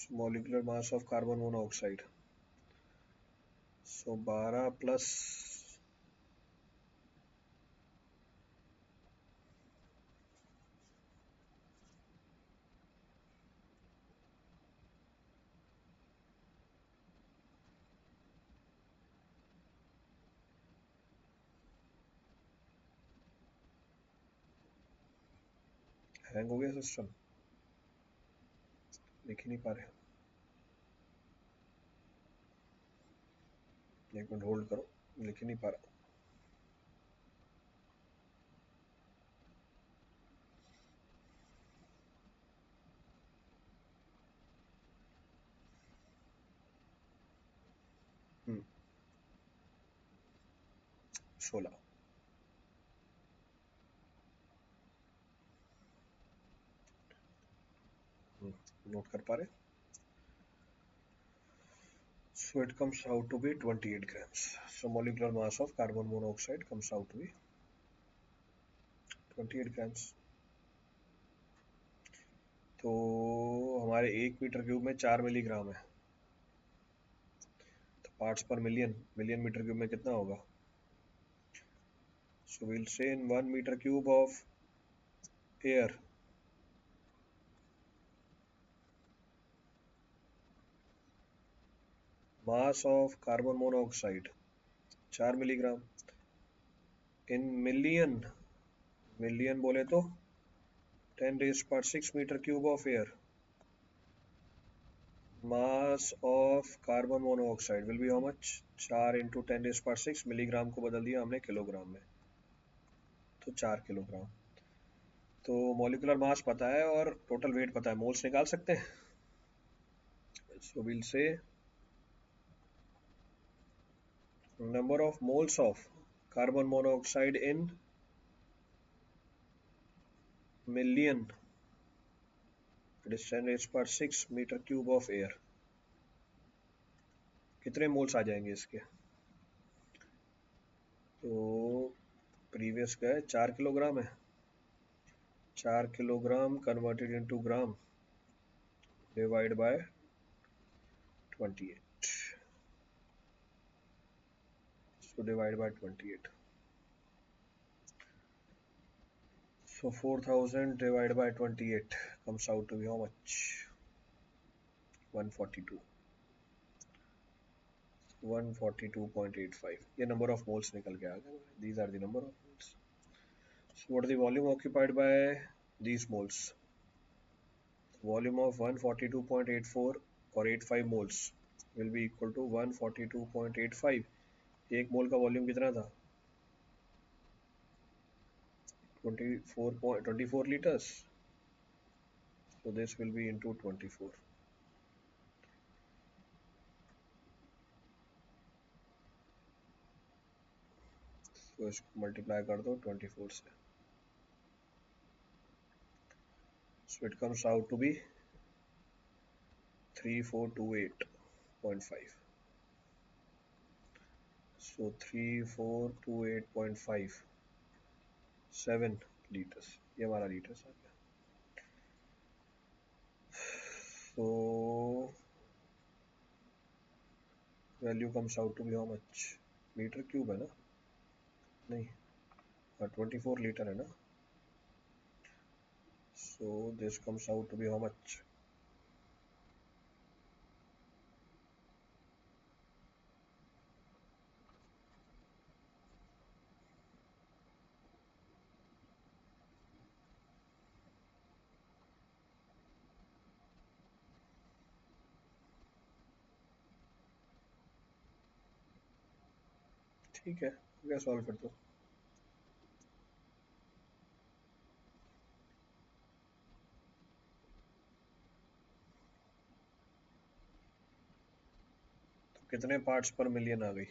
so molecular mass of carbon monoxide, so 12 plus hang हो गया सिस्टम, लिख ही नहीं पा रहे, एक मिनट होल्ड करो, लिख ही नहीं पा रहा। हम्म 16 नोट कर पा रहे, so it comes out to be 28 grams, so molecular mass of carbon monoxide comes out to be 28 grams। तो हमारे 1 मीटर क्यूब में 4 मिलीग्राम है, तो पार्ट्स पर मिलियन, मिलियन मीटर क्यूब में कितना होगा, so we'll say in 1 meter cube of air mass of carbon monoxide 4 milligram in million, million बोले तो 10⁻⁶मीटर cube of air. Mass of carbon monoxide will be how much? 4 × 10⁻⁶, milligram को बदल दिया हमने किलोग्राम में, तो 4 किलोग्राम. तो मॉलिक्यूलर मास पता है और टोटल वेट पता है, मोल्स निकाल सकते हैं. So will say number of moles of carbon monoxide in million, it is 10⁻⁶मीटर क्यूब ऑफ एयर. कितने मोल्स आ जाएंगे इसके? तो प्रीवियस का है 4 किलोग्राम है. 4 kilogram converted into gram divide by 28. So divide by 28. So 4000 divided by 28 comes out to be how much? 142. 142.85. ये number of moles निकल के आ गए. These are the number of moles. So what is the volume occupied by these moles? Volume of 142.84 or 85 moles will be equal to 142.85. एक मोल का volume कितना था? 24 liters. So this will be into 24. तो इसको multiply कर दो 24 से. So it comes out to be 3428.5. So 3428.5, 7 liters. ये हमारा लीटर्स आ गया. So value comes out to be how much? Metre cube है ना? नहीं, 24 लीटर है ना? So this comes out to be how much? ठीक है, हो गया सॉल्व कर दो. तो कितने पार्ट्स पर मिलियन आ गई?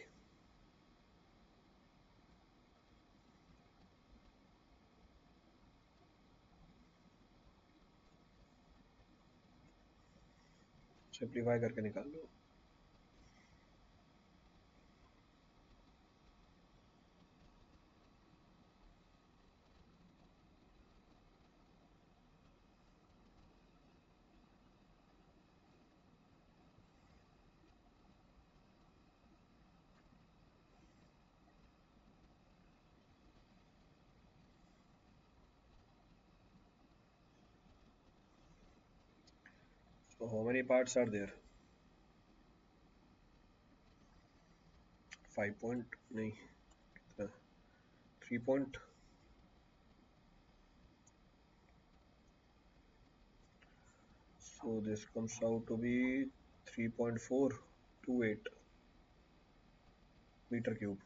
सिंप्लीफाई करके निकाल लो. So how many parts are there? 5 point नहीं, 3 point. So this comes out to be 3.428 meter cube.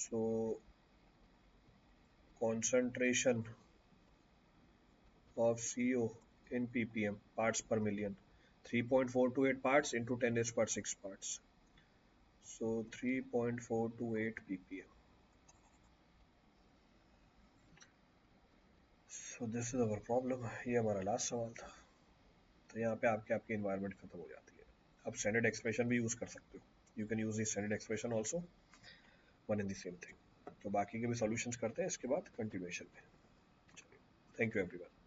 So concentration of CO in ppm, parts per million, 3.428 parts into 10⁻⁶ parts. So 3.428 ppm. So this is our problem. ये हमारा last सवाल था. तो यहाँ पे आपकी environment खत्म हो जाती है. आप स्टैंडर्ड एक्सप्रेशन भी यूज कर सकते हो. You can use the standard expression also, one in the same thing. तो बाकी के भी सॉल्यूशंस करते हैं इसके बाद कंटिन्यूएशन में. Thank you everyone.